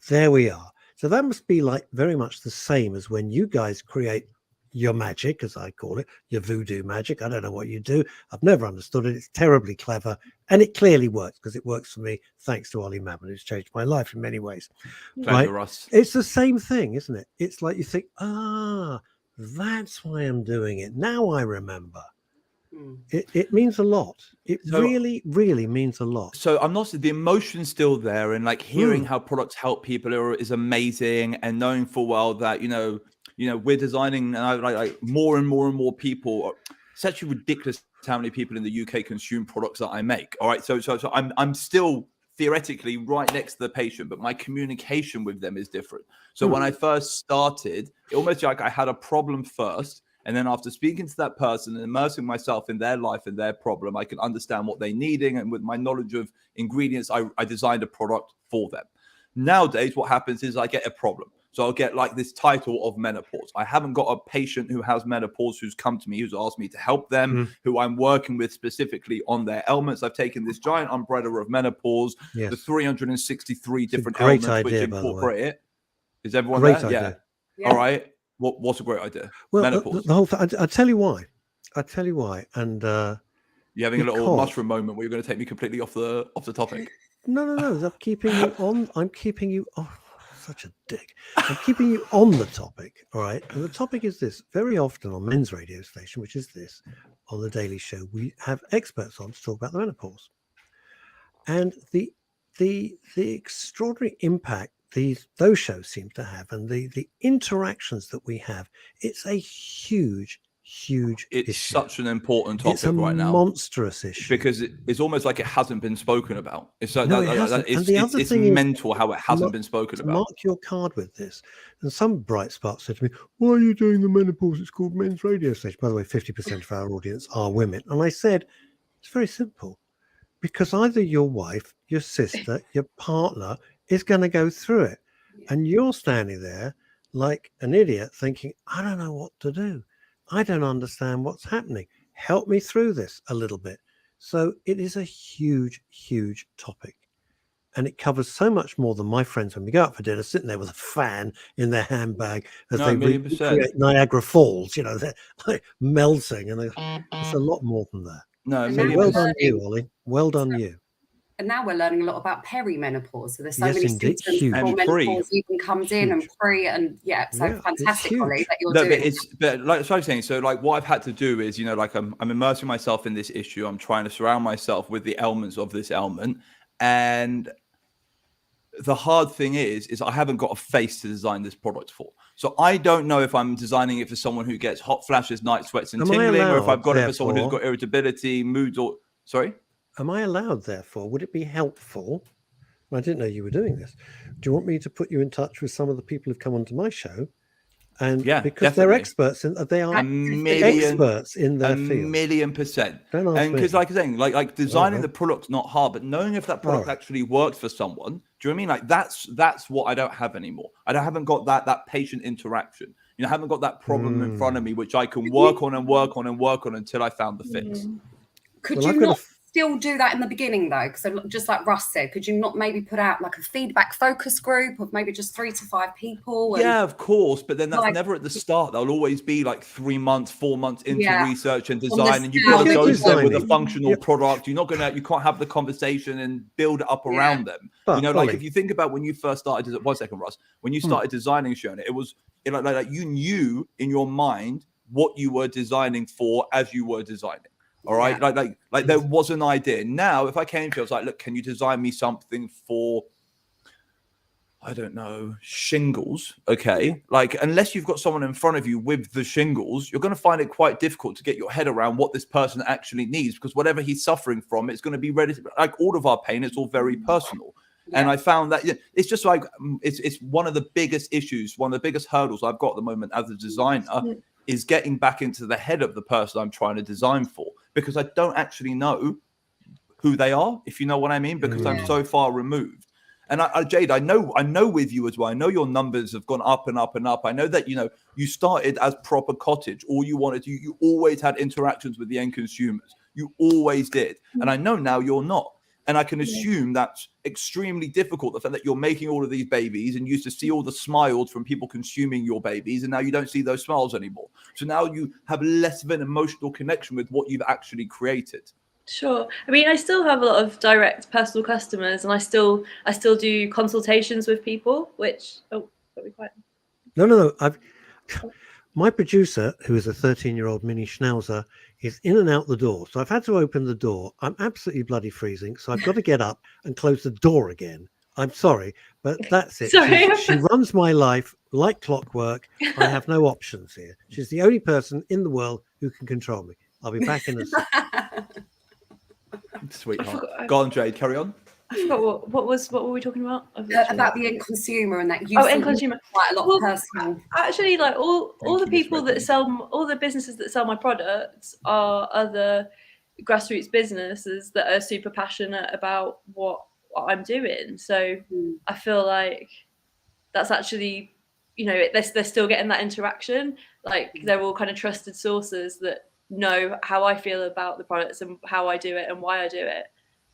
there we are. So that must be like very much the same as when you guys create your magic, as I call it, your voodoo magic. I don't know what you do. I've never understood it. It's terribly clever. And it clearly works because it works for me, thanks to Ollie Mammon, who's changed my life in many ways. Pleasure, Russ. It's the same thing, isn't it? It's like you think, that's why I'm doing it. Now I remember. It means a lot. It really, really means a lot. So I'm not the emotion's still there, and like hearing how products help people is amazing, and knowing full well that you know we're designing like more and more and more people. It's actually ridiculous how many people in the UK consume products that I make. All right, so I'm still theoretically right next to the patient, but my communication with them is different. So when I first started, it almost like I had a problem first. And then after speaking to that person and immersing myself in their life and their problem, I can understand what they're needing. And with my knowledge of ingredients, I designed a product for them. Nowadays, what happens is I get a problem. So I'll get like this title of menopause. I haven't got a patient who has menopause who's come to me, who's asked me to help them, who I'm working with specifically on their ailments. I've taken this giant umbrella of menopause, the 363 different ailments which incorporate it. Is everyone Great there? idea. Yeah. All right. What's a great idea? Well, Menopause. the whole thing. I'll tell you why. And You're having a little because- mushroom moment where you're going to take me completely off the topic. no. I'm keeping you on. I'm keeping you. Oh, such a dick. I'm keeping you on the topic. All right. And the topic is this. Very often on men's radio station, which is this, on the Daily Show, we have experts on to talk about the menopause, and the extraordinary impact those shows seem to have, and the interactions that we have. It's a huge It's issue. such an important It's a topic right now monstrous issue. because it's almost like it hasn't been spoken about. It's so No, it hasn't. And the other it's thing is, mental how it hasn't been spoken to about. mark your card with this, and some bright spark said to me, "Why are you doing the menopause? It's called men's radio station." By the way, 50% of our audience are women, and I said, "It's very simple, because either your wife, your sister, your partner is going to go through it, and you're standing there like an idiot, thinking, I don't know what to do. I don't understand what's happening. Help me through this a little bit." So it is a huge topic. And it covers so much more than my friends when we go out for dinner, sitting there with a fan in their handbag as No, they 1,000,000%. recreate Niagara Falls. You know, they're like melting, and it's a lot more than that. No, And So now well we're done you, learning- Ollie. Well done you. And now we're learning a lot about perimenopause. So there's so Yes, many indeed. symptoms Huge. before And pre. menopause even comes in, and Huge. pre, and so Yeah, it's fantastic, Ollie, huge. that you're No, doing. but like I was saying, so like what I've had to do is, like I'm immersing myself in this issue. I'm trying to surround myself with the elements of this ailment, and the hard thing is I haven't got a face to design this product for. So I don't know if I'm designing it for someone who gets hot flashes, night sweats, and Am I tingling, or if I've allowed, got it for someone who's therefore- got irritability, moods, or sorry. Am I allowed, therefore, would it be helpful? I didn't know you were doing this. Do you want me to put you in touch with some of the people who've come onto my show? And Yeah, because they're definitely. experts in, they are A million, experts in their a field. million%. Don't ask And because, me. like I'm saying, like designing Alright. the product's not hard, but knowing if that product Alright. actually works for someone, do you know what I mean? Like that's what I don't have anymore. haven't got that patient interaction. I haven't got that problem in front of me, which I can work on and work on and work on until I found the fix. Could Well, you I've got not still do that in the beginning, though? Because just like Russ said, could you not maybe put out like a feedback focus group of maybe just 3 to 5 people? And, Yeah, of course, but then that's like- never at the start. There'll always be like 3 months, 4 months into Yeah. research and the design, and you've got to scale go of to them with a designing. functional Yeah. product. You can't have the conversation and build it up Yeah. around them. But, Like Ollie- if you think about when you first started, 1 second, Russ, when you started designing Shiona, it was like you knew in your mind what you were designing for as you were designing. All right. Yeah. Like there was an idea. Now, if I came to you, I was like, look, can you design me something for, I don't know, shingles? Okay. Like, unless you've got someone in front of you with the shingles, you're going to find it quite difficult to get your head around what this person actually needs, because whatever he's suffering from, it's going to be ready to, like all of our pain, it's all very personal. And I found that it's just like, it's one of the biggest issues, one of the biggest hurdles I've got at the moment as a designer is getting back into the head of the person I'm trying to design for, because I don't actually know who they are, if you know what I mean, because I'm so far removed. And Jade, I know with you as well. I know your numbers have gone up and up and up. I know that, you started as proper cottage. All you wanted, you always had interactions with the end consumers. You always did. And I know now you're not. And I can assume that's extremely difficult. The fact that you're making all of these babies and you used to see all the smiles from people consuming your babies, and now you don't see those smiles anymore. So now you have less of an emotional connection with what you've actually created. Sure. I mean, I still have a lot of direct personal customers, and I still do consultations with people, which got me quiet. No. My producer, who is a 13-year-old mini schnauzer, is in and out the door. So I've had to open the door. I'm absolutely bloody freezing. So I've got to get up and close the door again. I'm sorry, but that's it. Sorry. She runs my life like clockwork. I have no options here. She's the only person in the world who can control me. I'll be back in a second. Sweetheart. Go on, Jade, carry on. I forgot what were we talking about? About the end consumer, and that you end consumer. quite a lot of personal. Actually, like all the you, people Miss that sell, all the businesses that sell my products are other grassroots businesses that are super passionate about what I'm doing. So I feel like that's actually, they're still getting that interaction. Like they're all kind of trusted sources that know how I feel about the products and how I do it and why I do it.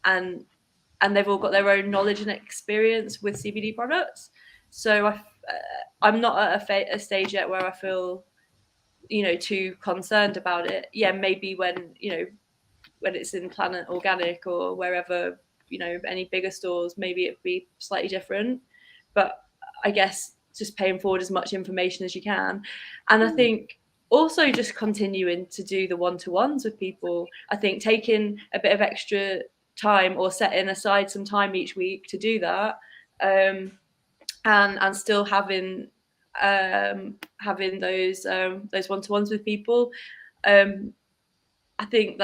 And they've all got their own knowledge and experience with CBD products. So I'm not at a stage yet where I feel, too concerned about it. Yeah, maybe when it's in Planet Organic or wherever, any bigger stores, maybe it'd be slightly different. But I guess just paying forward as much information as you can. And I think also just continuing to do the one-to-ones with people. I think taking a bit of extra time or setting aside some time each week to do that, and still having those one-to-ones with people. I think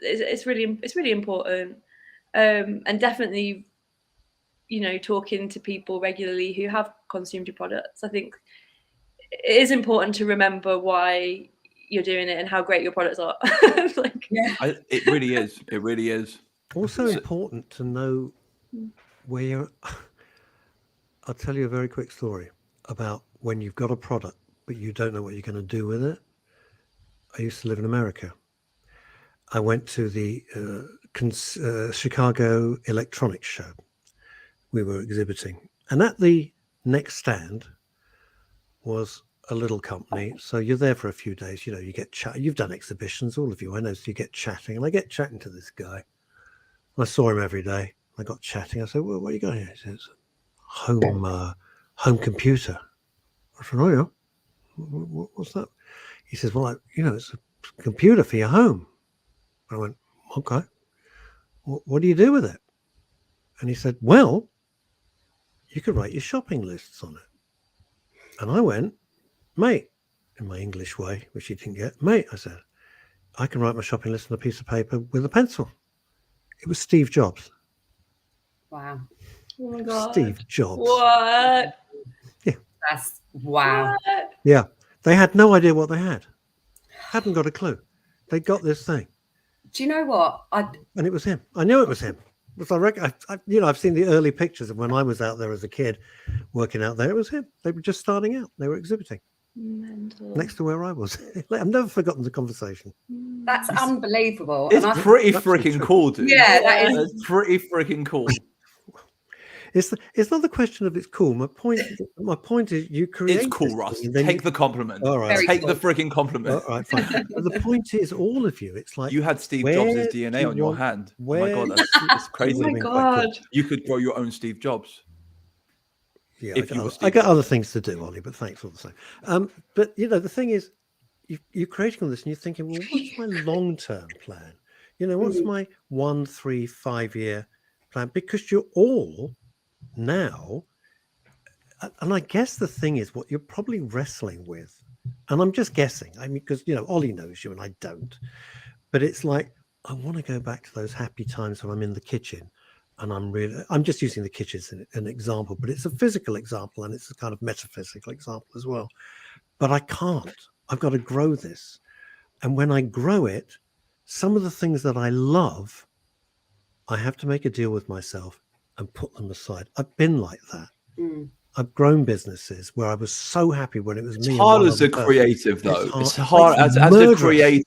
it's really important, and definitely, talking to people regularly who have consumed your products. I think it is important to remember why you're doing it and how great your products are. It really is. It really is. Also important to know where you're. I'll tell you a very quick story about when you've got a product, but you don't know what you're going to do with it. I used to live in America. I went to the Chicago Electronics Show. We were exhibiting. And at the next stand was a little company. So you're there for a few days. You get chat. You've done exhibitions, all of you. I know. So you get chatting. And I get chatting to this guy. I saw him every day. I got chatting. I said, well, where are you going here? He says, home computer. I said, oh, yeah. What's that? He says, well, it's a computer for your home. I went, okay. What do you do with it? And he said, well, you could write your shopping lists on it. And I went, mate, in my English way, which he didn't get, mate, I said, I can write my shopping list on a piece of paper with a pencil. It was Steve Jobs. Wow. Oh my God. Steve Jobs. What? Yeah. That's wow. What? Yeah. They had no idea what they had. Hadn't got a clue. They got this thing. Do you know what? And it was him. I knew it was him. I've seen the early pictures of when I was out there as a kid working out there. It was him. They were just starting out. They were exhibiting. Mental. Next to where I was. I've never forgotten the conversation. That's unbelievable. It's And pretty freaking cool, dude. Yeah, that is. It's pretty freaking cool. It's not the question of it's cool. My point is you create. It's cool, Russ. Take the compliment. All right. Take cool. the freaking compliment. All right, fine. But the point is, all of you, it's like You had Steve where Jobs' do DNA you on your want- hand. Oh my where God, that's crazy. Oh my God. You could grow your own Steve Jobs. Yeah, if you were I Steve got other things to do, Ollie, but thanks all the same. But the thing is, you're creating all this and you're thinking, well, what's my long-term plan? What's my 1, 3, 5 year plan? Because you're all now, and I guess the thing is what you're probably wrestling with, and I'm just guessing, I mean, because Ollie knows you and I don't, but it's like I want to go back to those happy times when I'm in the kitchen and I'm just using the kitchen as an example, but it's a physical example and it's a kind of metaphysical example as well. But I can't. I've got to grow this, and when I grow it, some of the things that I love, I have to make a deal with myself and put them aside. I've been like that. I've grown businesses where I was so happy when it was me. It's hard as a creative, though. It's hard as a creative.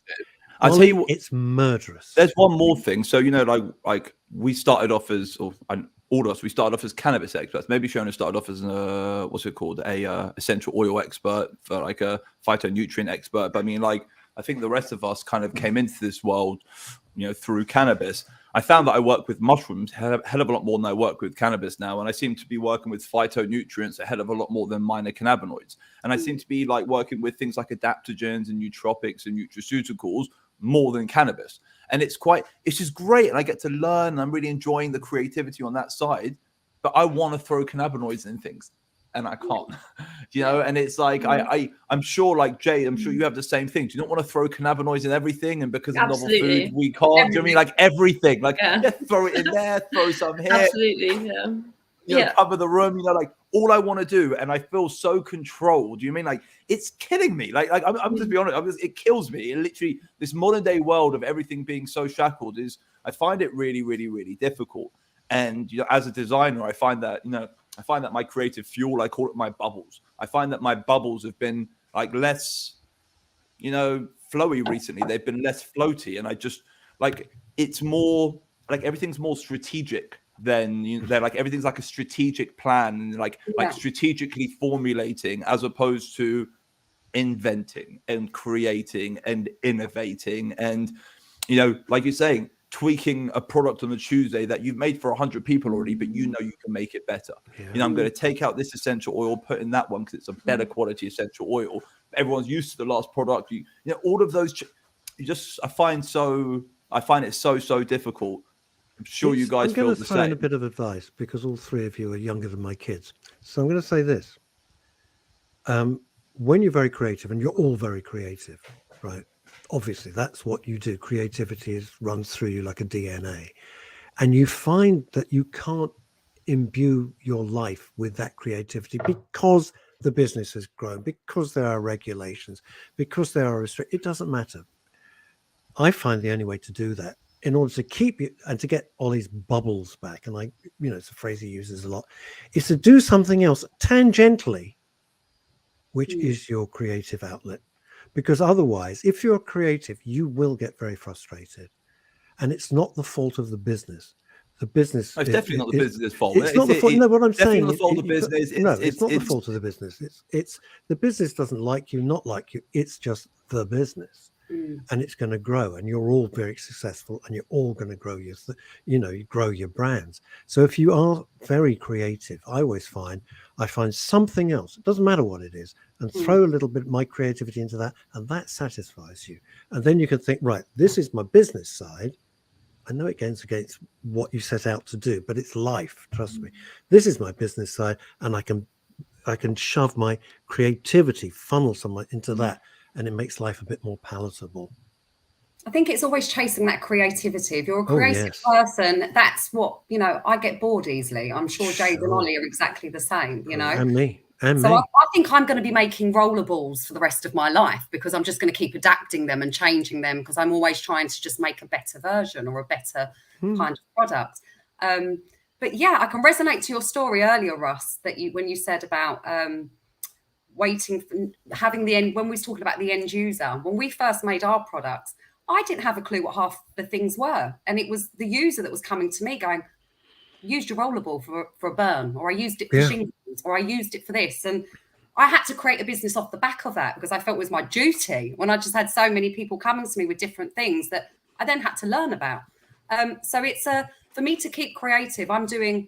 I tell you what, it's murderous. There's one more thing. So like we started off as, all of us, we started off as cannabis experts. Maybe Shiona started off as a essential oil expert, for like a phytonutrient expert. But I mean, like, I think the rest of us kind of came into this world, through cannabis. I found that I work with mushrooms hell of a lot more than I work with cannabis now. And I seem to be working with phytonutrients a hell of a lot more than minor cannabinoids. And I seem to be like working with things like adaptogens and nootropics and nutraceuticals more than cannabis. And it's just great. And I get to learn, and I'm really enjoying the creativity on that side. But I want to throw cannabinoids in things, and I can't, and it's like, I'm sure, like Jade, I'm sure you have the same thing. Do you not want to throw cannabinoids in everything? And because of novel food, we can't. Do you know what I mean? Like everything, like throw it in there, throw some here. Absolutely, Cover the room, like all I want to do. And I feel so controlled. Do you mean like it's killing me? Like I'm just be honest, it kills me. It literally, this modern day world of everything being so shackled I find it really, really, really difficult. And, as a designer, I find that my creative fuel, I call it my bubbles. I find that my bubbles have been like less, flowy recently. They've been less floaty. And I just like, it's more like everything's more strategic. then they're like everything's like a strategic plan and like strategically formulating as opposed to inventing and creating and innovating and like you're saying, tweaking a product on a Tuesday that you've made for 100 people already, but you can make it better. I'm going to take out this essential oil, put in that one because it's a better quality essential oil. Everyone's used to the last product. All of those I find it so difficult. I'm sure you guys feel the same. I'm going to throw in a bit of advice because all three of you are younger than my kids. So I'm going to say this. When you're very creative, and you're all very creative, right? Obviously, that's what you do. Creativity runs through you like a DNA. And you find that you can't imbue your life with that creativity because the business has grown, because there are regulations, because there are restrictions. It doesn't matter. I find the only way to do that in order to keep you and to get Ollie's bubbles back, and it's a phrase he uses a lot, is to do something else tangentially, which is your creative outlet. Because otherwise, if you're creative, you will get very frustrated. And it's not the fault of the business. The business it's definitely not the business's fault. It's not the fault. No, what I'm saying, not the fault of the business. It's not the fault of the business. It's the business doesn't like you, not like you. It's just the business. And it's going to grow, and you're all very successful, and you're all going to grow you grow your brands. So if you are very creative, I find something else, it doesn't matter what it is, and throw a little bit of my creativity into that, and that satisfies you. And then you can think, right, this is my business side. I know it goes against what you set out to do, but it's life, trust me. This is my business side, and I can shove my creativity, funnel some into that, and it makes life a bit more palatable. I think it's always chasing that creativity. If you're a creative person, that's what, I get bored easily. I'm sure Jade and Ollie are exactly the same, And me. I think I'm going to be making rollerballs for the rest of my life because I'm just going to keep adapting them and changing them because I'm always trying to just make a better version or a better kind of product. But yeah, I can resonate to your story earlier, Russ, that when you said about waiting for having the end, when we was talking about the end user, when we first made our products, I didn't have a clue what half the things were. And it was the user that was coming to me going, used your rollerball for a burn, or I used it for shingles, or I used it for this. And I had to create a business off the back of that because I felt it was my duty when I just had so many people coming to me with different things that I then had to learn about. So it's for me to keep creative. I'm doing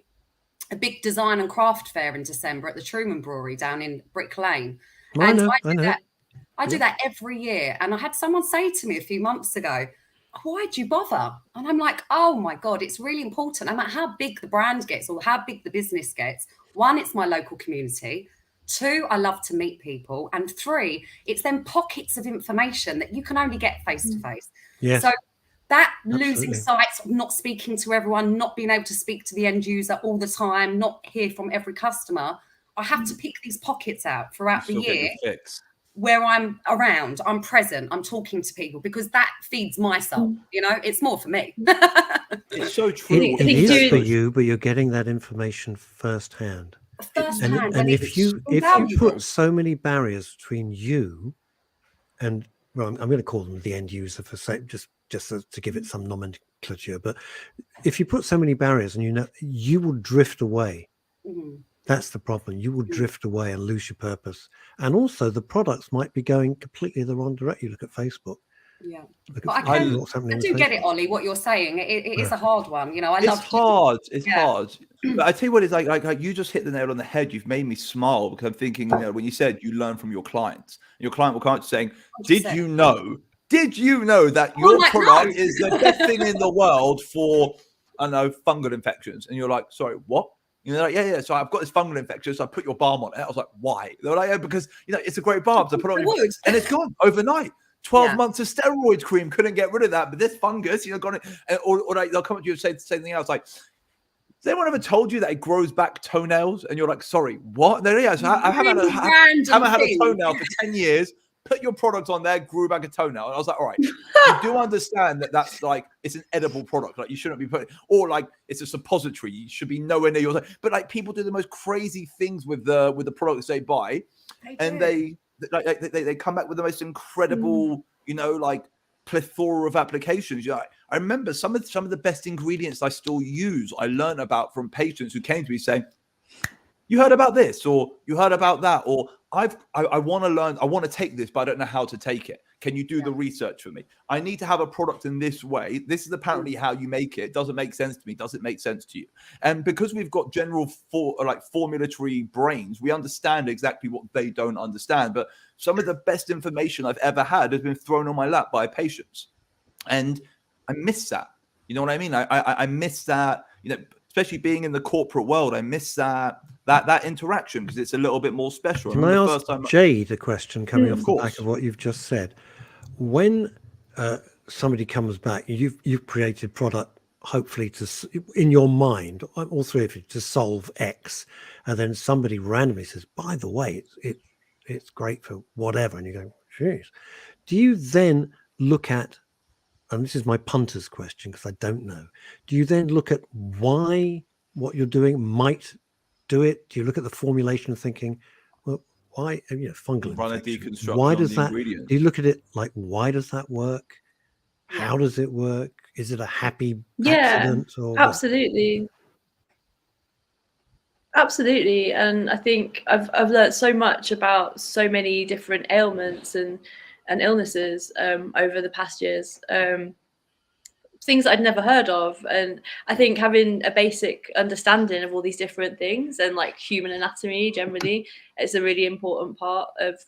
a big design and craft fair in December at the Truman Brewery down in Brick Lane. I do that every year. And I had someone say to me a few months ago, why'd you bother? And I'm like, oh my God, it's really important. No matter how big the brand gets or how big the business gets, one, it's my local community. Two, I love to meet people. And three, it's them pockets of information that you can only get face to face. Yes. So that losing sight of not speaking to everyone, not being able to speak to the end user all the time, not hear from every customer, I have to pick these pockets out throughout the year where I'm around, I'm present, I'm talking to people because that feeds my soul. It's more for me. It's so true. It is for you, but you're getting that information firsthand. And if you put so many barriers between you and, well, I'm going to call them the end user for sake, just to give it some nomenclature, but if you put so many barriers and you will drift away. That's the problem. You will drift away and lose your purpose. And also the products might be going completely the wrong direction. You look at Facebook. Yeah. But I do get it, Ollie, what you're saying. It is a hard one. It's hard. But I tell you what, it's like you just hit the nail on the head. You've made me smile because I'm thinking, when you said you learn from your clients, your client will come up saying, 100%. Did you know that your product is the best thing in the world for, fungal infections? And you're like, sorry, what? Like, yeah. So I've got this fungal infection, so I put your balm on it. I was like, why? They were like, because it's a great balm. So I put it on, and it's gone overnight. 12 months of steroid cream couldn't get rid of that, but this fungus, got it. Or they'll come up to you and say something else like, has anyone ever told you that it grows back toenails? And you're like, sorry, what? No, yeah. So I haven't had a toenail for 10 years. Put your product on there, grew back a toenail. And I was like, all right, you do understand that that's like, it's an edible product. Like you shouldn't be putting, or like it's a suppository. You should be nowhere near yours. But like people do the most crazy things with the products they buy. They come back with the most incredible, like plethora of applications. I remember some of the best ingredients I still use. I learned about from patients who came to me saying, "You heard about this, or you heard about that, or I want to learn. I want to take this, but I don't know how to take it. Can you do the research for me? I need to have a product in this way. This is apparently how you make it. It doesn't make sense to me. Does it make sense to you?" And because we've got general formulatory brains, we understand exactly what they don't understand. But some of the best information I've ever had has been thrown on my lap by patients, and I miss that. You know what I mean? I miss that. Especially being in the corporate world, I miss that interaction because it's a little bit more special. Can I ask Jade a question coming off the back of what you've just said? When somebody comes back, you've created product, hopefully in your mind, all three of you, to solve X, and then somebody randomly says, "By the way, it's great for whatever," and you go, "Jeez." Do you then look at, and this is my punter's question because I don't know, do you then look at why what you're doing might do it? Do you look at the formulation thinking, well, why, fungal run a infection, deconstruction why on does the that, ingredient? do you look at it like, why does that work? How does it work? Is it a happy accident? Or absolutely. Absolutely. And I think I've learned so much about so many different ailments and illnesses over the past years, things that I'd never heard of. And I think having a basic understanding of all these different things and like human anatomy generally is a really important part of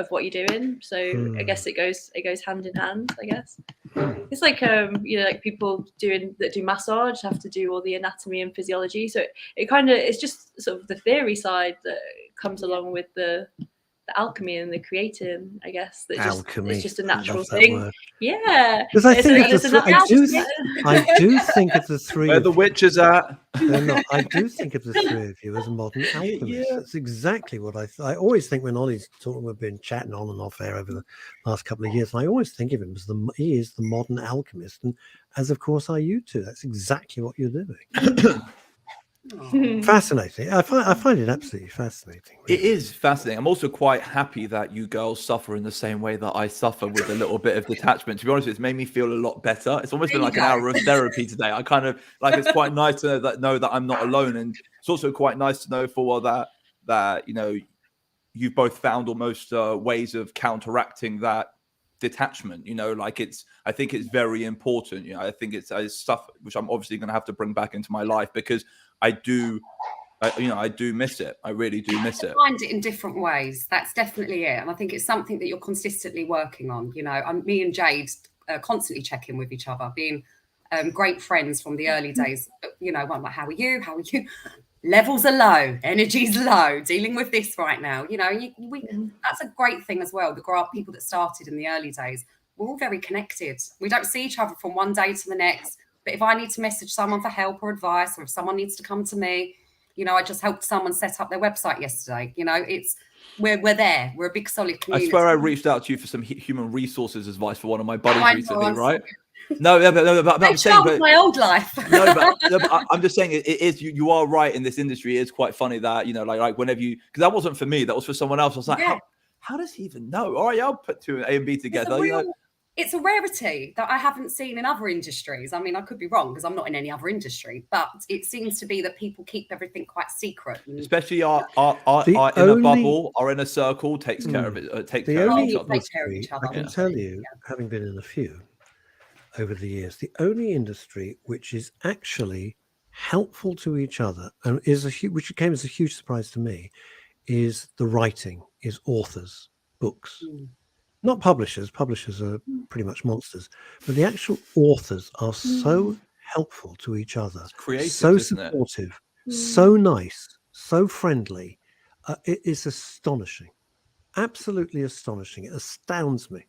what you're doing. So I guess it goes hand in hand, I guess. It's like like people that do massage have to do all the anatomy and physiology. So it's just sort of the theory side that comes along with the alchemy and the creating, I guess. Alchemy. It's just a natural that thing. word. Yeah. Because I think I do think of the three. Where the witches at? I do think of the three of you as modern alchemists. That's exactly what I always think when Ollie's talking. We've been chatting on and off air over the last couple of years, and I always think of him as he is the modern alchemist, and as of course are you too. That's exactly what you're doing. Fascinating. I find it absolutely fascinating. Really. It is fascinating. I'm also quite happy that you girls suffer in the same way that I suffer with a little bit of detachment. To be honest, it's made me feel a lot better. It's almost been like an hour of therapy today. I kind of it's quite nice to know that I'm not alone, and it's also quite nice to know for that you've both found almost ways of counteracting that detachment. I think it's very important. I think it's stuff which I'm obviously going to have to bring back into my life because I do miss it. I really do miss it. Find it in different ways. That's definitely it. And I think it's something that you're consistently working on. Me and Jade constantly check in with each other, being great friends from the early days. I'm like, how are you? How are you? Levels are low, energy's low, dealing with this right now. That's a great thing as well. The people that started in the early days, we're all very connected. We don't see each other from one day to the next. But if I need to message someone for help or advice, or if someone needs to come to me, I just helped someone set up their website yesterday. We're there. We're a big solid community. I swear I reached out to you for some human resources advice for one of my buddies recently, right? No, but I'm saying, but my old life. but I'm just saying it is. You are right in this industry. It's quite funny that like whenever because that wasn't for me, that was for someone else. I was like, how does he even know? All right, I'll put two A and B together. It's a rarity that I haven't seen in other industries. I mean, I could be wrong because I'm not in any other industry, but it seems to be that people keep everything quite secret. Especially our inner bubble, our inner circle takes care of it. Takes care of each other. I can tell you, having been in a few over the years, the only industry which is actually helpful to each other and which came as a huge surprise to me, is the writing, is authors, books. Not publishers. Publishers are pretty much monsters, but the actual authors are so helpful to each other, creative, so supportive, so nice, so friendly. It is astonishing, absolutely astonishing. It astounds me.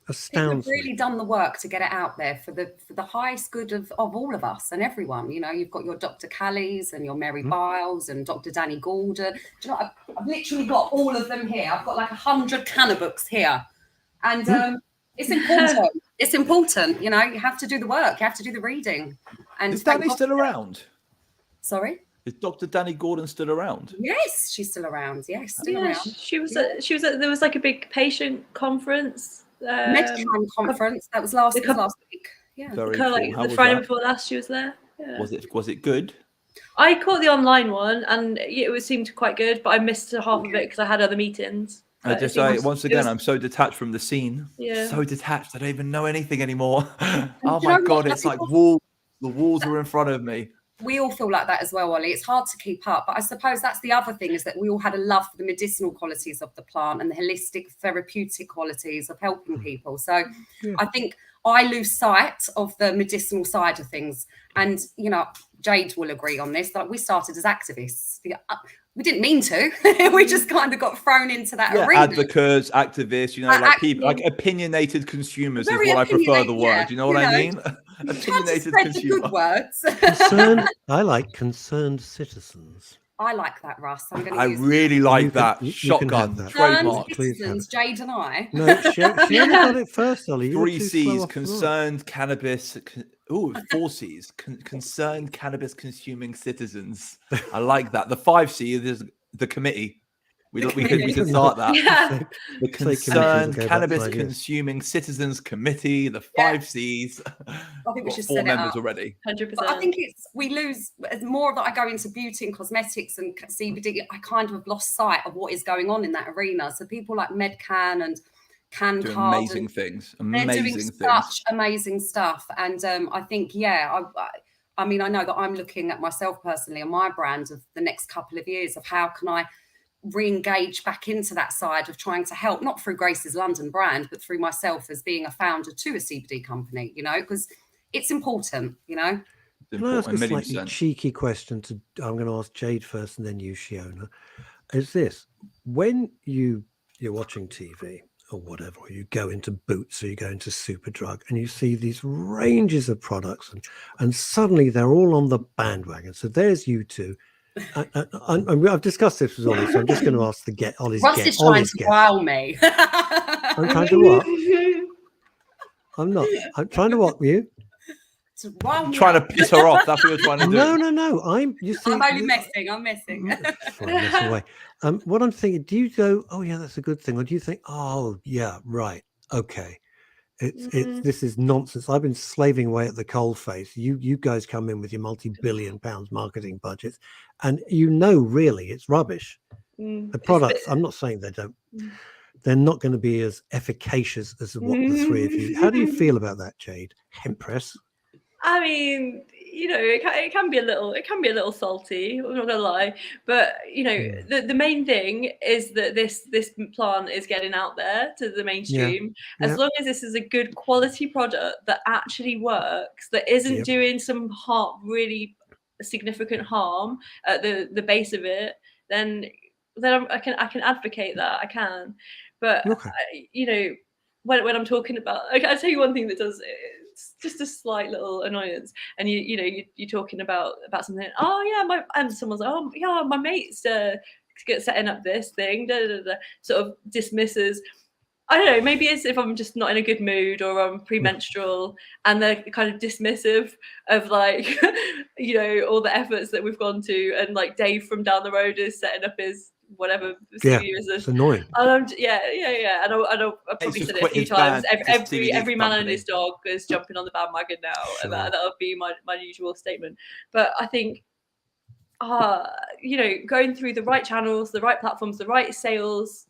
Astounds me. You've really done the work to get it out there for the highest good of all of us and everyone. You've got your Dr. Callie's and your Mary Biles and Dr. Danny Gordon. Do you know, I've literally got all of them here. I've got like 100 canna books here, and it's important. It's important. You have to do the work. You have to do the reading. And is Danny still around? Sorry. Is Dr. Danny Gordon still around? Yes, she's still around. Yes, still around. She was at there was like a big patient conference. Medcam conference that was last week. Yeah. Very Kind of cool. like How the was Friday that? before last, she was there. Yeah. Was it good? I caught the online one, and it seemed quite good, but I missed half of it because I had other meetings. I But it just say seems- once it again, was- I'm so detached from the scene. Yeah. So detached. I don't even know anything anymore. Oh you my know what? god, it's like walls. The walls are in front of me. We all feel like that as well, Ollie. It's hard to keep up, but I suppose that's the other thing, is that we all had a love for the medicinal qualities of the plant and the holistic therapeutic qualities of helping people. So I think I lose sight of the medicinal side of things. And, you know, Jade will agree on this, that we started as activists. We didn't mean to. We just kind of got thrown into that arena. Advocates, activists, you know, like people, like opinionated consumers is what I prefer the word. You know what I mean? Opinionated consumer. The good words. I like concerned citizens. I like that, Russ. I'm going to I use really like that. You can Shotgun have that. trademark. Please have citizens, it. Jade and I. No, Shiona got it first, Ollie. You were 3 too slow C's, off the mark. concerned cannabis. 4 C's, concerned cannabis consuming citizens. I like that. The 5 C is the committee. We could start that. Yeah. The concerned cannabis consuming citizens committee. The 5 C's. I think we should 4 set it members up. already. 100%. But I think we lose, as more that I go into beauty and cosmetics and CBD, I kind of have lost sight of what is going on in that arena. So people like Medcan and Do amazing things. They're doing such amazing stuff. And I think, I mean, I know that I'm looking at myself personally and my brand of the next couple of years of how can I re-engage back into that side of trying to help, not through Grace's London brand, but through myself as being a founder to a CBD company, you know, because it's important, you know. Can I ask a slightly cheeky question I'm going to ask Jade first and then you, Shiona. Is this, when you're watching TV or whatever, or you go into Boots or you go into Superdrug and you see these ranges of products and suddenly they're all on the bandwagon. So there's you two. I've discussed this with Ollie, so I'm just going to ask Ollie's Russ guess. is trying to wow me. I'm trying to what? I'm not. I'm trying to what you? Trying to piss her off. That's what you're trying to do. No. I'm only messing. I'm messing. Mess away. What I'm thinking, do you go, oh yeah, that's a good thing, or do you think, oh yeah, right, okay, this is nonsense. I've been slaving away at the coalface. You guys come in with your multi-billion pounds marketing budgets, and really it's rubbish. The products. I'm not saying they don't. They're not going to be as efficacious as what the three of you. How do you feel about that, Jade? Hempress? I mean, you know, it can be a little salty. I'm not gonna lie, but you know, the main thing is that this plant is getting out there to the mainstream. As long as this is a good quality product that actually works, that isn't doing some really significant harm at the base of it, then I can advocate that. I can, but you know, when I'm talking about, I'll tell you one thing that does. It's just a slight little annoyance, and you're talking about something. Oh yeah, and someone's like, oh yeah, my mate's setting up this thing. Sort of dismisses. I don't know. Maybe it's if I'm just not in a good mood or I'm premenstrual, and they're kind of dismissive of like, you know, all the efforts that we've gone to, and like Dave from down the road is setting up his whatever. It's annoying. And and I'll probably said it a few times. Every man and his dog is jumping on the bandwagon now, and that'll be my usual statement. But I think, you know, going through the right channels, the right platforms, the right sales,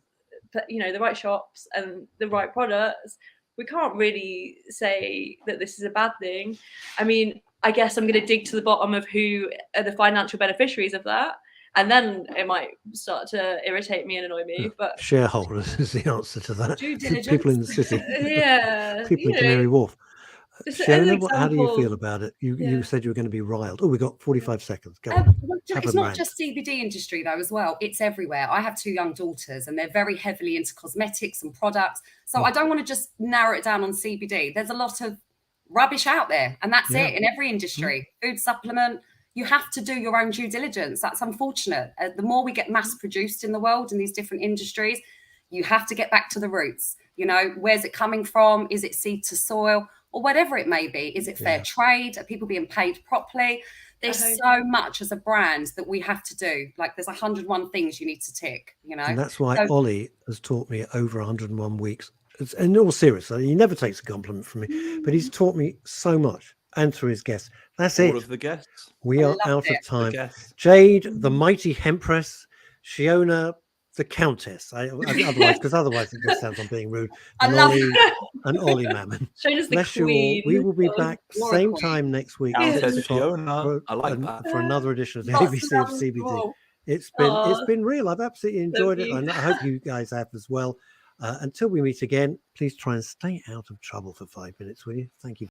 you know, the right shops and the right products, we can't really say that this is a bad thing. I mean, I guess I'm going to dig to the bottom of who are the financial beneficiaries of that. And then it might start to irritate me and annoy me. But shareholders is the answer to that. Due diligence. People in the city. People in Canary Wharf. Shiona, how do you feel about it? You said you were going to be riled. Oh, we got 45 seconds. Go on. It's not just CBD industry though as well. It's everywhere. I have 2 young daughters and they're very heavily into cosmetics and products. So I don't want to just narrow it down on CBD. There's a lot of rubbish out there, and that's it in every industry. Food supplement. You have to do your own due diligence. That's unfortunate. The more we get mass produced in the world in these different industries, you have to get back to the roots. You know, where's it coming from? Is it seed to soil or whatever it may be? Is it fair trade? Are people being paid properly? There's so much as a brand that we have to do. Like there's 101 things you need to tick, you know. And that's why Ollie has taught me over 101 weeks in all seriousness, he never takes a compliment from me, but he's taught me so much, and through his guests. That's All it. of the guests. We I are loved out of it. The time. guests. Jade, the mighty Hempress, Shiona, the Countess. Otherwise it just sounds I'm being rude. I And love Ollie, it. and Ollie Mammon. Shauna's the Bless you all. queen. We will be Oh, back you're a same queen. time next week. Countess 6 o'clock, Shiona. I like that. for another edition of the Lots ABC of love and CBD. all. It's Aw. been real. I've absolutely enjoyed it, you. and I hope you guys have as well. Until we meet again, please try and stay out of trouble for 5 minutes, will you? Thank you.